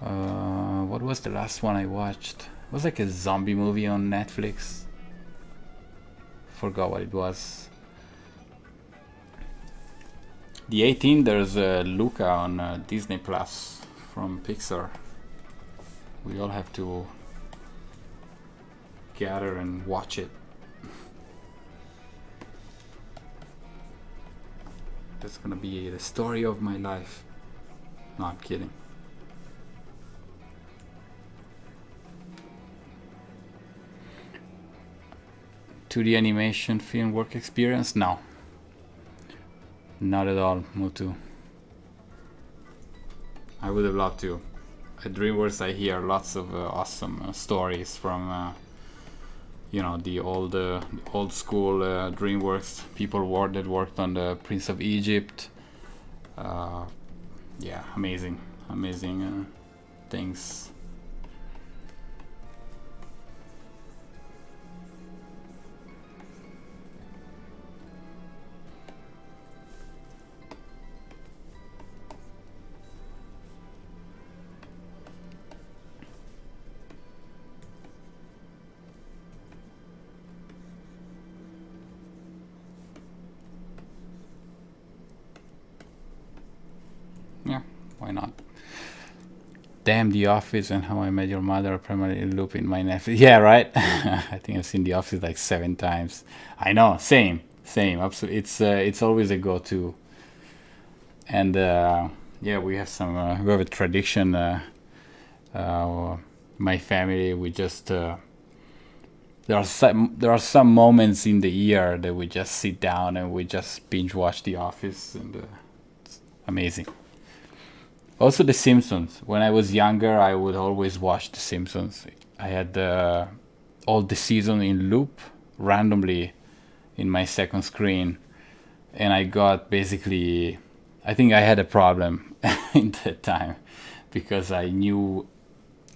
[SPEAKER 2] What was the last one I watched? It was like a zombie movie on Netflix. Forgot what it was. The 18th, there's Luca on Disney Plus from Pixar. We all have to gather and watch it. That's gonna be the story of my life. No, I'm kidding. To the animation film work experience? No. Not at all, Mutu. I would have loved to. At DreamWorks I hear lots of awesome stories from the old school DreamWorks people that worked on the Prince of Egypt. Yeah, amazing things. Yeah, why not? Damn, The Office and How I Met Your Mother are primarily loop in my Netflix. Yeah, right. I think I've seen The Office like 7 times. I know, same. Absolutely, it's always a go-to. And yeah, we have a tradition. My family, we just there are some moments in the year that we just sit down and we just binge watch The Office, and it's amazing. Also, The Simpsons. When I was younger, I would always watch The Simpsons. I had all the season in loop randomly in my second screen, and I got basically. I think I had a problem in that time because I knew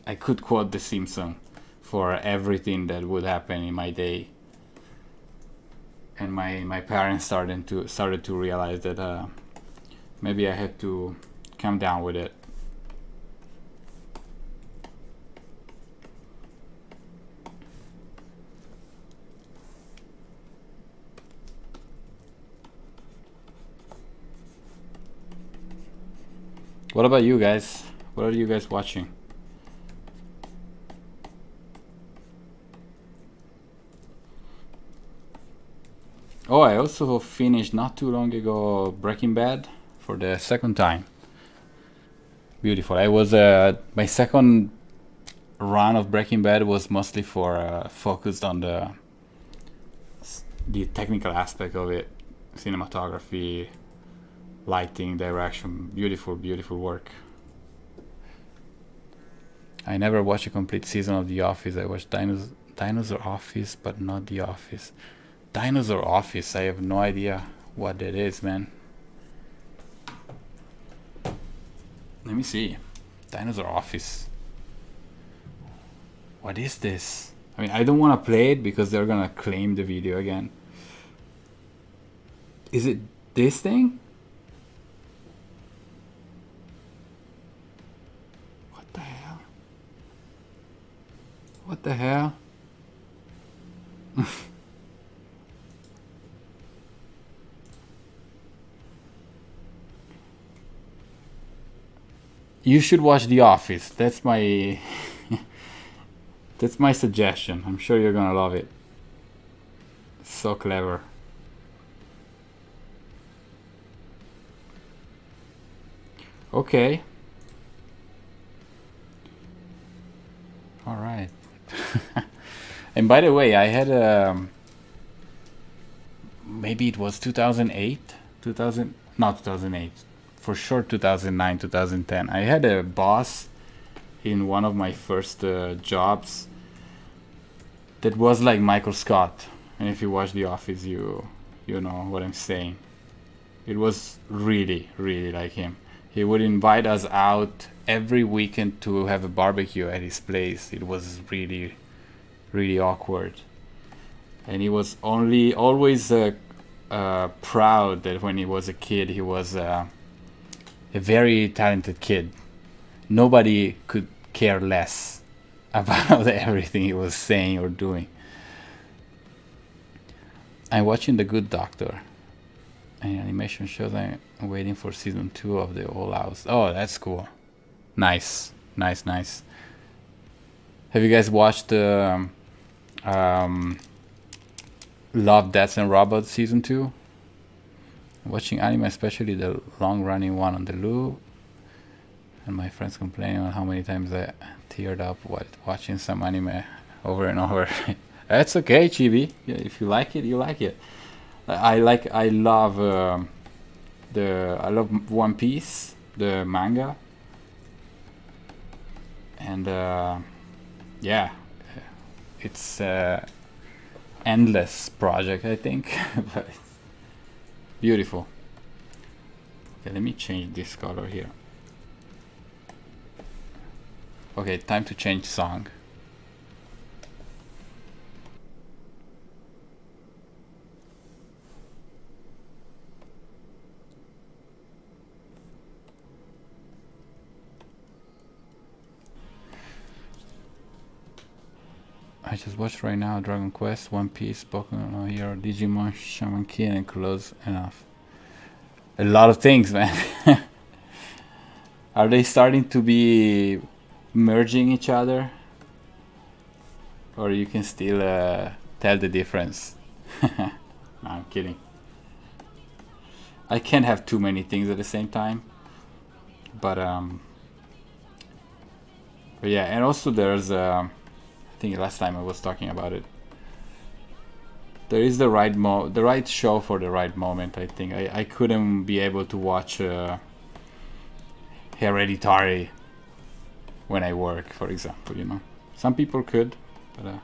[SPEAKER 2] I could quote The Simpsons for everything that would happen in my day, and my parents started to realize that maybe I had to calm down with it. What about you guys? What are you guys watching? Oh, I also finished not too long ago Breaking Bad for the second time. Beautiful. I was my second run of Breaking Bad was mostly for focused on the technical aspect of it, cinematography, lighting, direction. Beautiful work. I never watched a complete season of The Office. I watched Dinosaur Office, but not The Office. Dinosaur Office, I have no idea what that is, man. Let me see. Dinosaur Office. What is this? I mean, I don't want to play it because they're gonna claim the video again. Is it this thing? What the hell? What the hell? You should watch The Office. That's my that's my suggestion. I'm sure you're gonna love it. So clever. Okay. All right. And by the way, I had maybe it was 2008, 2000, not 2008. For sure 2009, 2010. I had a boss in one of my first jobs that was like Michael Scott, and if you watch The Office, you know what I'm saying. It was really like him. He would invite us out every weekend to have a barbecue at his place. It was really awkward, and he was always proud that when he was a kid he was a very talented kid. nobody could care less about everything he was saying or doing. I'm watching The Good Doctor, an animation show. I'm waiting for season 2 of the Old House. Oh, that's cool. Nice. Have you guys watched Love, Death and Robots season 2? I'm watching anime, especially the long-running one on the loop, and my friends complaining on how many times I teared up while watching some anime over and over. That's okay, Chibi. Yeah, if you like it, you like it. I love One Piece, the manga, and yeah, it's endless project, I think. But it's beautiful. Okay, let me change this color here. Okay, time to change song. I just watched right now Dragon Quest, One Piece, Pokemon No Hero, Digimon, Shaman King, and Close Enough. A lot of things, man. Are they starting to be merging each other? Or you can still tell the difference? No, I'm kidding. I can't have too many things at the same time. But yeah, and also there's I think last time I was talking about it. There is the right show for the right moment. I think I couldn't be able to watch Hereditary when I work, for example. You know, some people could, but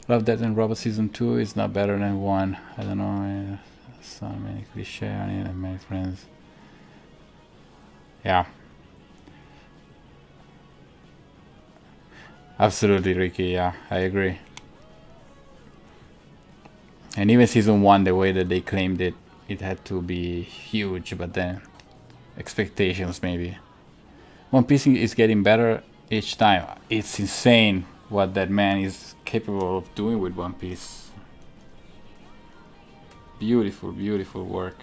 [SPEAKER 2] Love, Death and Robots season 2 is not better than 1. I don't know. So many cliche on it and many friends. Yeah. Absolutely, Ricky. Yeah, I agree. And even season 1, the way that they claimed it, it had to be huge, but then expectations maybe. One Piece is getting better each time. It's insane what that man is capable of doing with One Piece. Beautiful, beautiful work.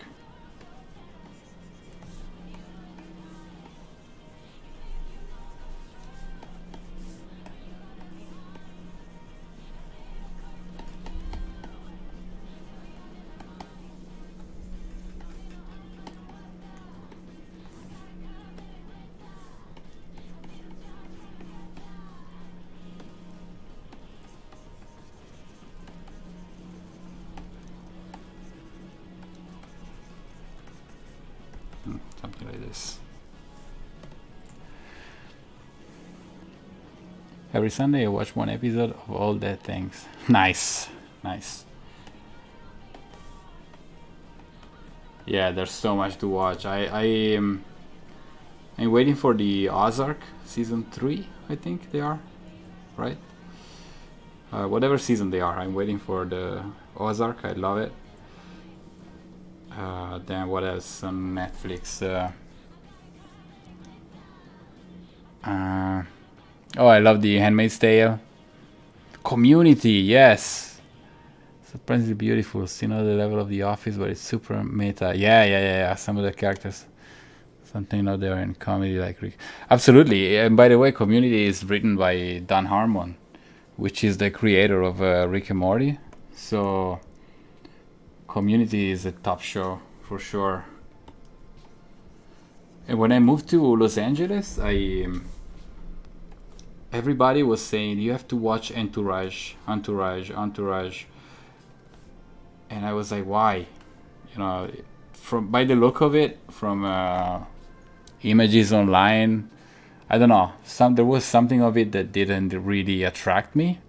[SPEAKER 2] Something like this. Every Sunday I watch one episode of All That Things. Nice. Yeah, there's so much to watch. I'm waiting for the Ozark season 3, I think they are, right? Whatever season they are, I'm waiting for the Ozark. I love it. Then what else on Netflix? Oh, I love The Handmaid's Tale. Community, yes. Surprisingly beautiful. Still not the level of The Office, but it's super meta. Yeah. Some of the characters, something out there in comedy like Rick. Absolutely. And by the way, Community is written by Dan Harmon, which is the creator of Rick and Morty. So Community is a top show for sure. And when I moved to Los Angeles, everybody was saying you have to watch Entourage. And I was like, why? You know, from by the look of it, from images online, I don't know. There was something of it that didn't really attract me.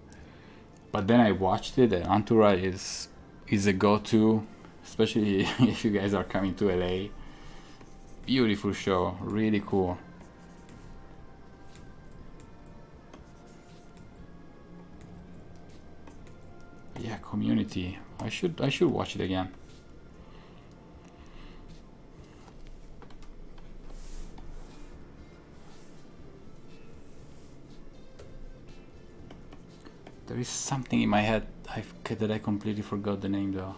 [SPEAKER 2] But then I watched it, and Entourage is a go-to, especially if you guys are coming to LA. Beautiful show, really cool. Yeah, Community. I should watch it again. There is something in my head that I completely forgot the name though.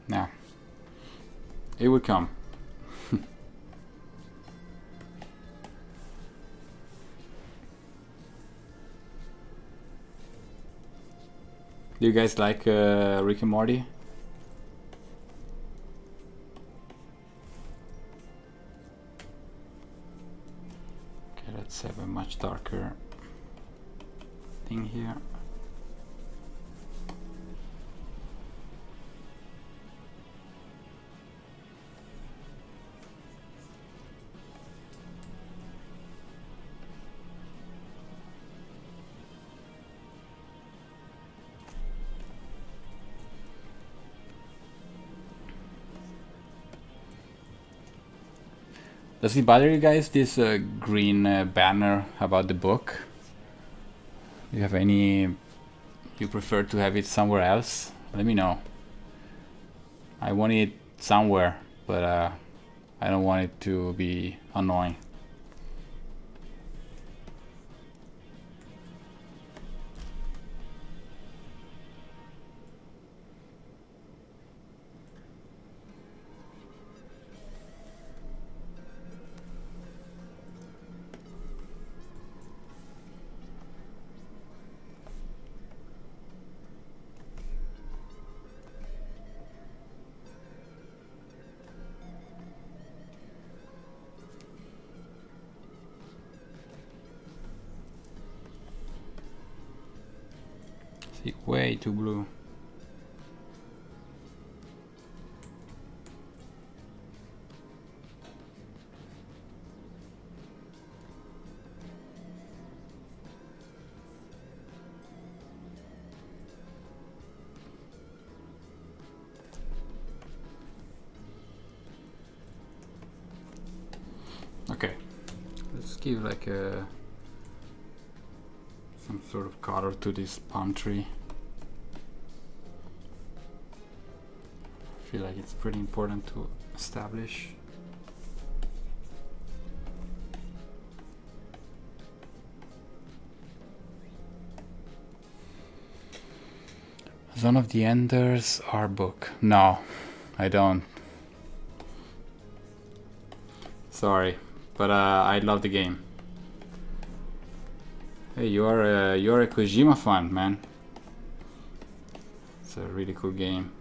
[SPEAKER 2] Nah, it will come. Do you guys like Rick and Morty? Okay, let's have a much darker thing here. Does it bother you guys, this green banner about the book? Do you have any... you prefer to have it somewhere else? Let me know. I want it somewhere, but I don't want it to be annoying. See, way too blue. Okay, let's give like a some sort of color to this palm tree. I feel like it's pretty important to establish. Zone of the Enders, our book. No, I don't. Sorry, but I love the game. Hey, you're a Kojima fan, man. It's a really cool game.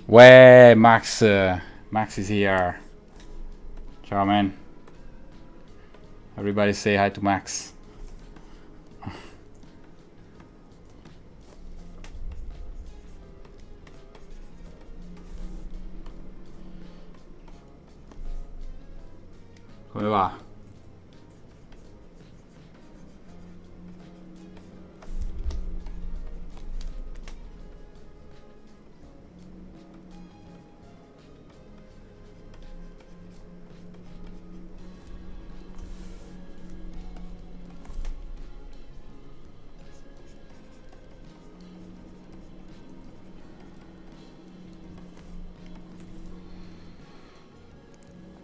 [SPEAKER 2] Way, Max. Max is here. Ciao, man. Everybody say hi to Max. Come va?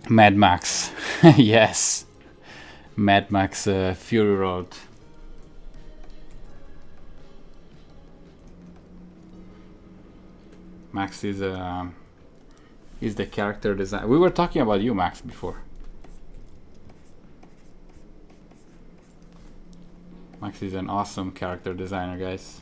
[SPEAKER 2] Mad Max. Yes. Mad Max Fury Road. Max is the character design. We were talking about you, Max, before. Max is an awesome character designer, guys.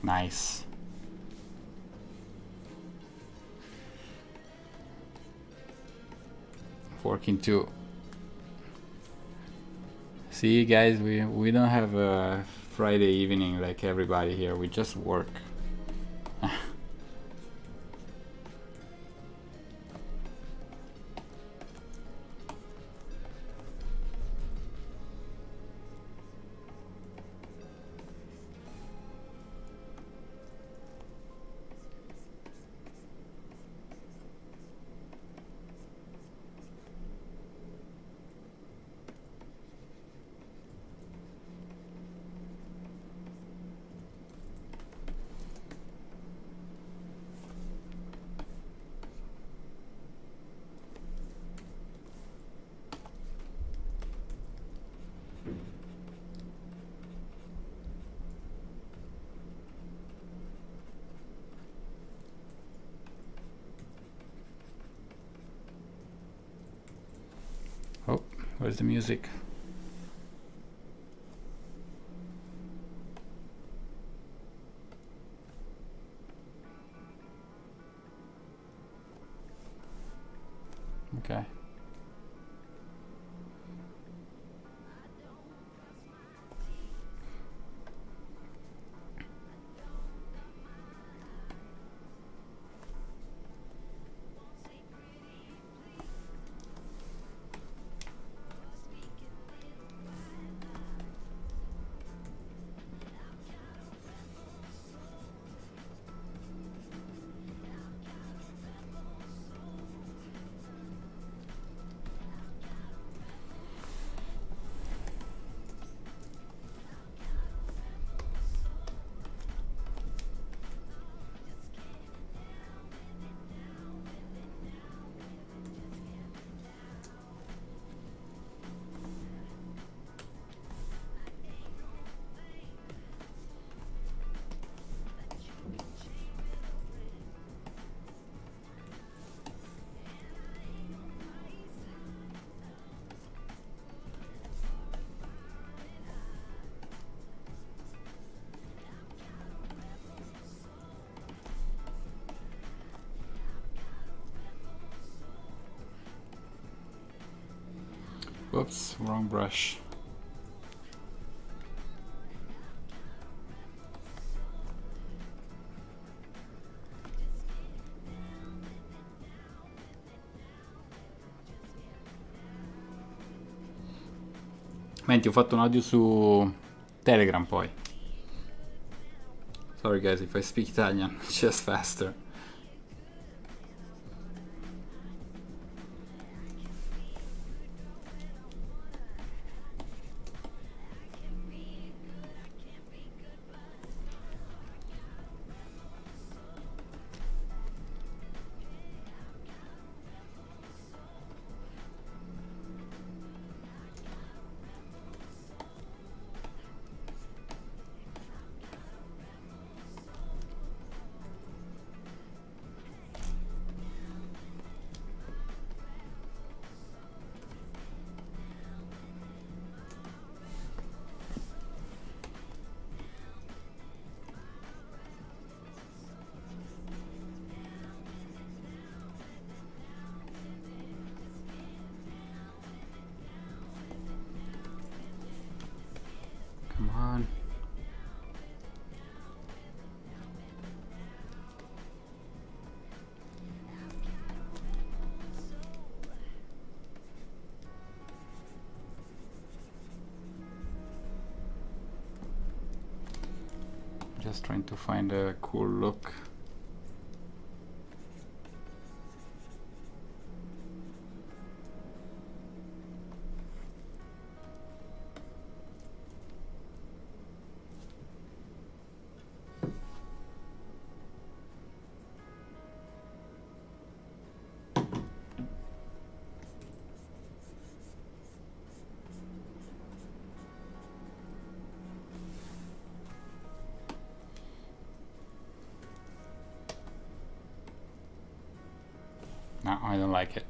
[SPEAKER 2] Nice. Working too. See, guys, we don't have a Friday evening like everybody here. We just work. Where's the music? Okay. Whoops, wrong brush. Menti, ho fatto un audio su Telegram poi. Sorry guys if I speak Italian, it's just faster. Come on. Just trying to find a cool look. No, I don't like it.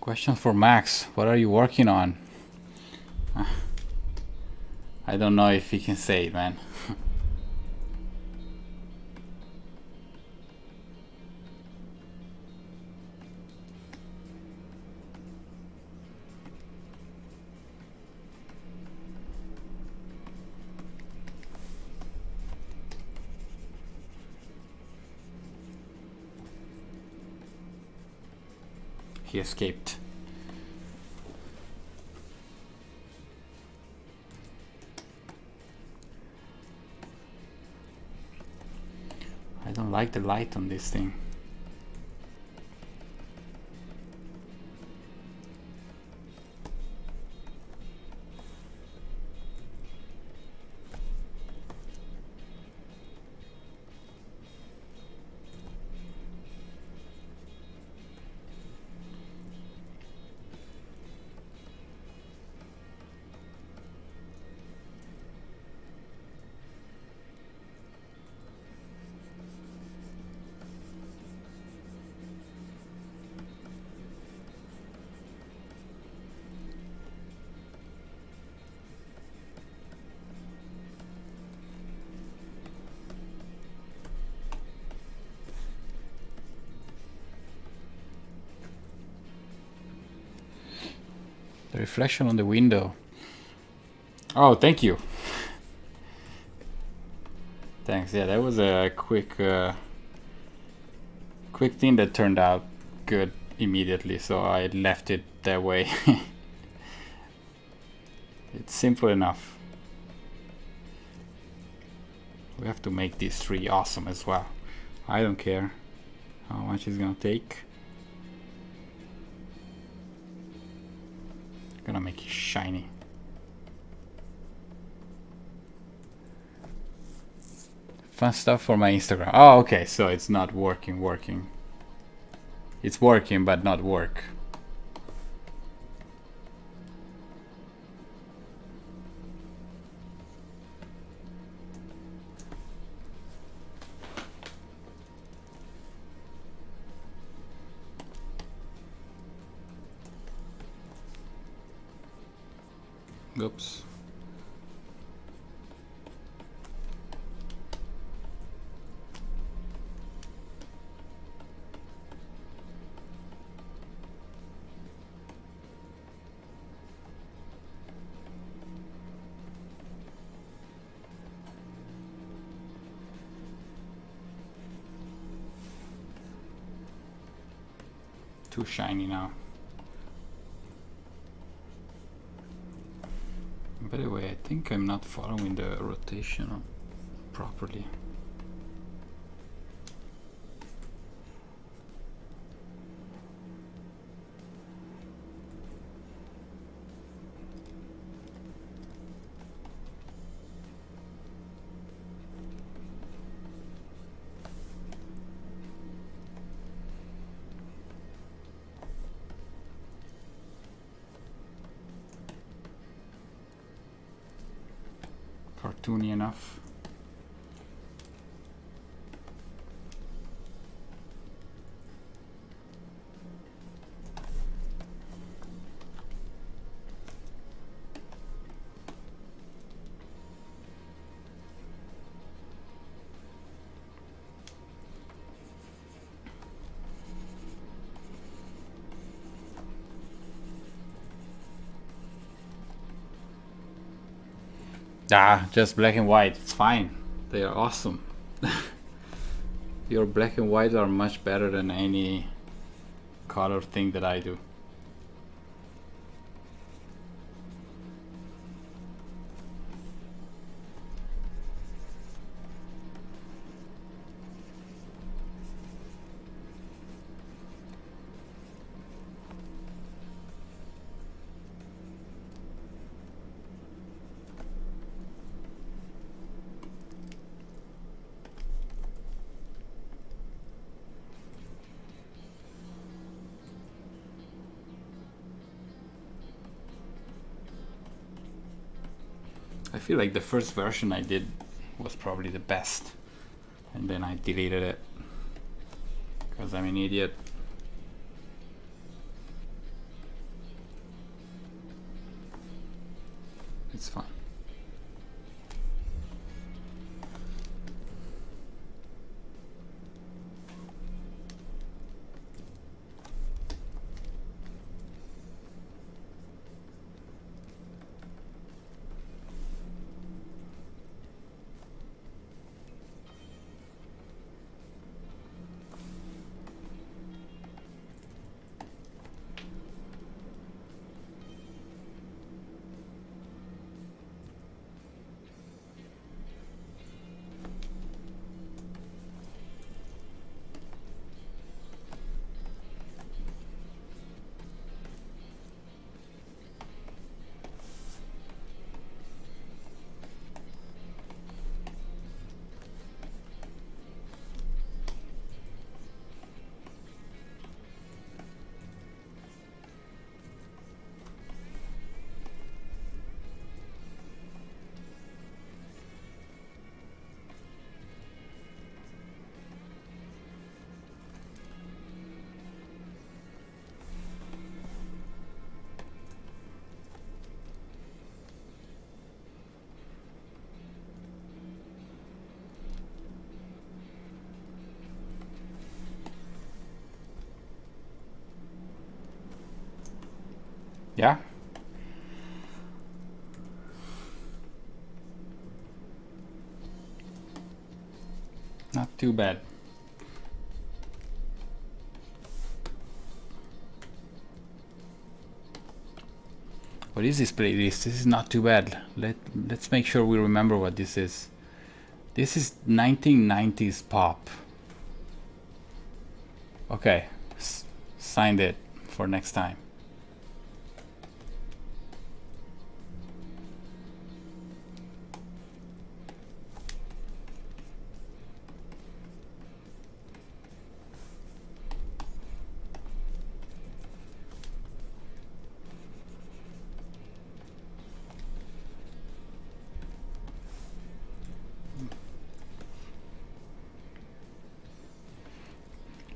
[SPEAKER 2] Question for Max. What are you working on? I don't know if he can say it, man. He escaped. I don't like the light on this thing. The reflection on the window. Oh, thank you. Thanks. Yeah, that was a quick thing that turned out good immediately, so I left it that way. It's simple enough. We have to make these three awesome as well. I don't care how much it's gonna take. Gonna make it shiny. Fun stuff for my Instagram. Oh, okay, so it's not working. It's working, but not work. Oops. Too shiny now. By the way, I think I'm not following the rotation properly. Cartoony enough. Ah, just black and white. It's fine. They are awesome. Your black and white are much better than any color thing that I do. I feel like the first version I did was probably the best, and then I deleted it because I'm an idiot. It's fine. Yeah. Not too bad. What is this playlist? This is not too bad. Let's make sure we remember what this is. This is 1990s pop. Okay, signed it for next time.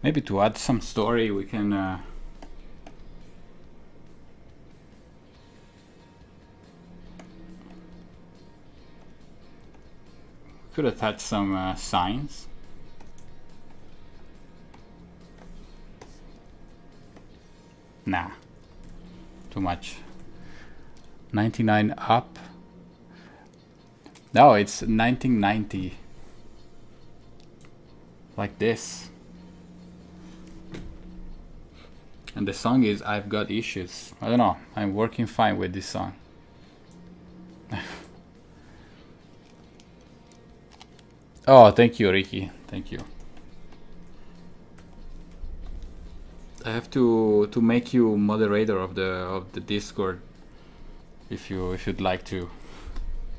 [SPEAKER 2] Maybe to add some story, we can could attach some signs. Nah, too much. 99 up. No, it's 1990. Like this. And the song is I've Got Issues. I don't know, I'm working fine with this song. Oh, thank you, Ricky. Thank you. I have to make you moderator of the Discord if you'd like to.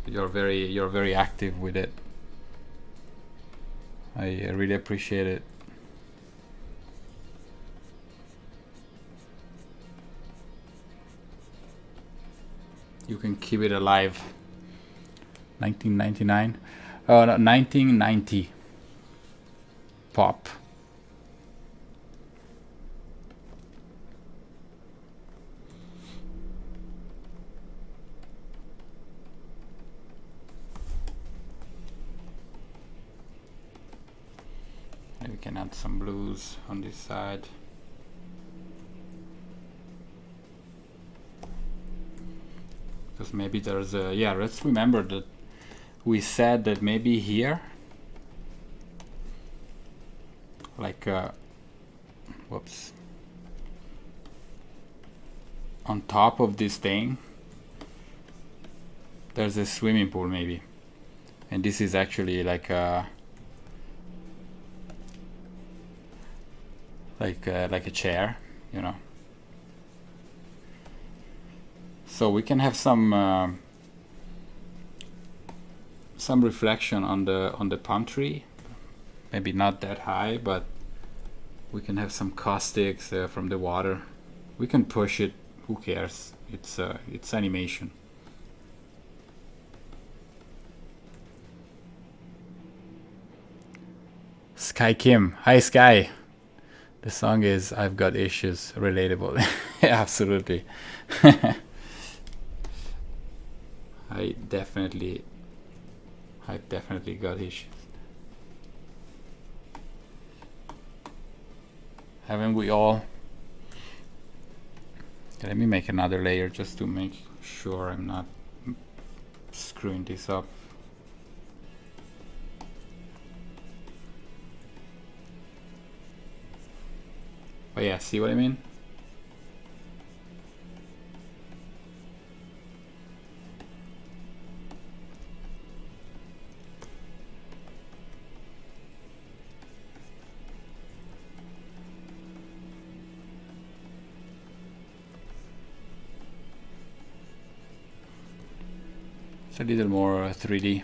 [SPEAKER 2] You're very active with it. I really appreciate it. You can keep it alive. 1999. Oh no, 1990. Pop. Maybe we can add some blues on this side. Because maybe there's a, yeah, let's remember that we said that maybe here, like whoops, on top of this thing there's a swimming pool maybe, and this is actually like a like a chair, you know. So we can have some reflection on the palm tree, maybe not that high, but we can have some caustics from the water. We can push it. Who cares? It's animation. Sky Kim, hi Sky. The song is I've Got Issues, relatable. Yeah, absolutely. I definitely got issues. Haven't we all? Let me make another layer just to make sure I'm not screwing this up. But yeah, see what I mean? It's a little more 3D.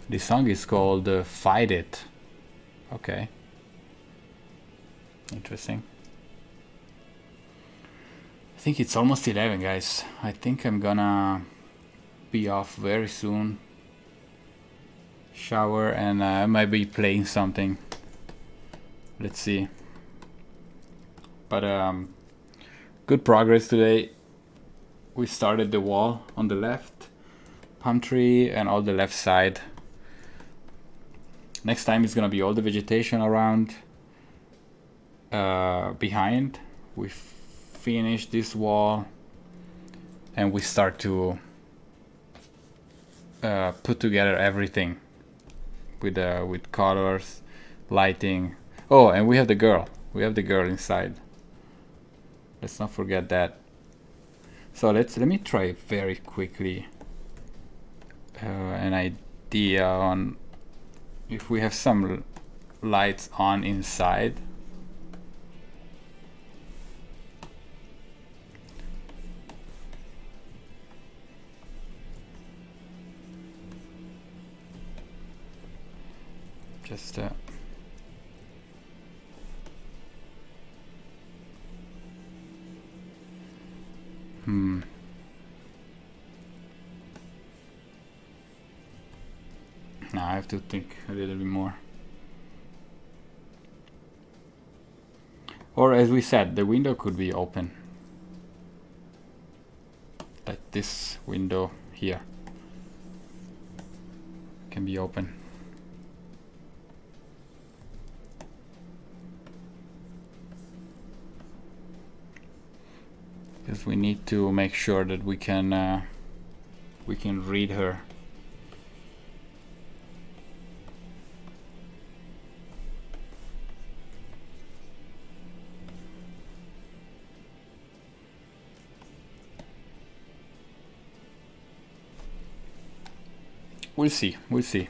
[SPEAKER 2] This song is called Fight It. Okay. Interesting. I think it's almost 11, guys. I think I'm gonna be off very soon. Shower, and I might be playing something. Let's see. But good progress today. We started the wall on the left, palm tree, and all the left side. Next time it's gonna be all the vegetation around behind. We finish this wall and we start to put together everything with colors, lighting. Oh, and we have the girl. We have the girl inside. Let's not forget that. So let me try very quickly an idea on if we have some lights on inside. Just Now I have to think a little bit more. Or as we said, the window could be open. Like this window here can be open. Because we need to make sure that we can read her. We'll see. We'll see.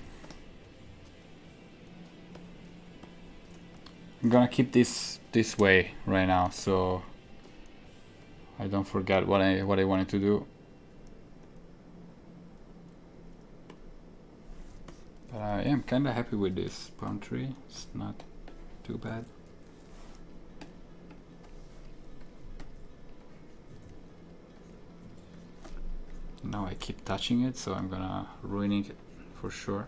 [SPEAKER 2] I'm gonna keep this way right now, so I don't forget what I wanted to do. But I am kind of happy with this palm tree. It's not too bad. Now I keep touching it, so I'm gonna ruining it for sure.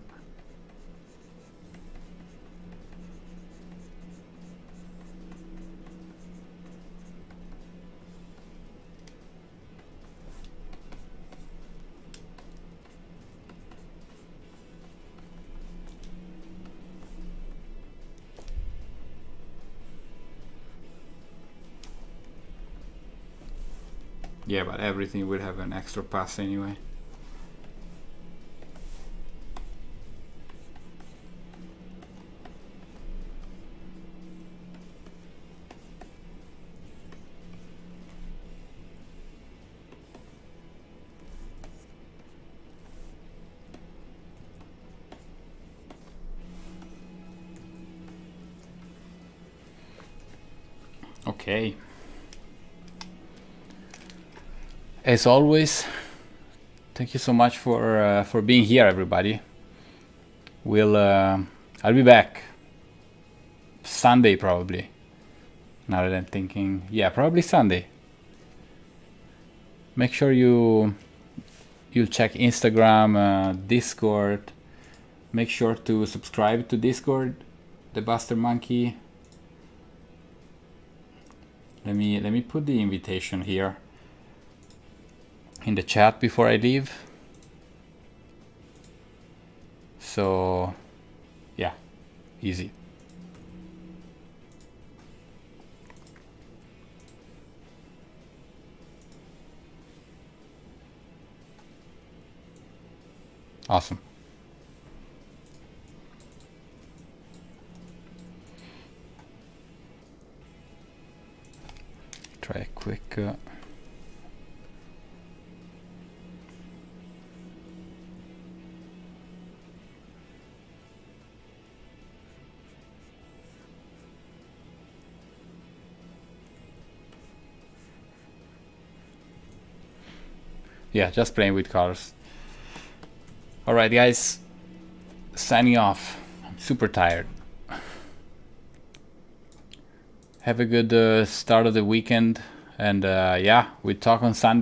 [SPEAKER 2] Yeah, but everything will have an extra pass anyway. Okay. As always, thank you so much for being here, everybody. I'll be back Sunday probably. Now that I'm thinking, yeah, probably Sunday. Make sure you'll check Instagram, Discord. Make sure to subscribe to Discord, the Buster Monkey. Let me put the invitation here in the chat before I leave. So yeah, easy. Awesome. Try a quick yeah, just playing with colors. Alright guys, signing off. I'm super tired. Have a good start of the weekend, and yeah, we talk on Sunday.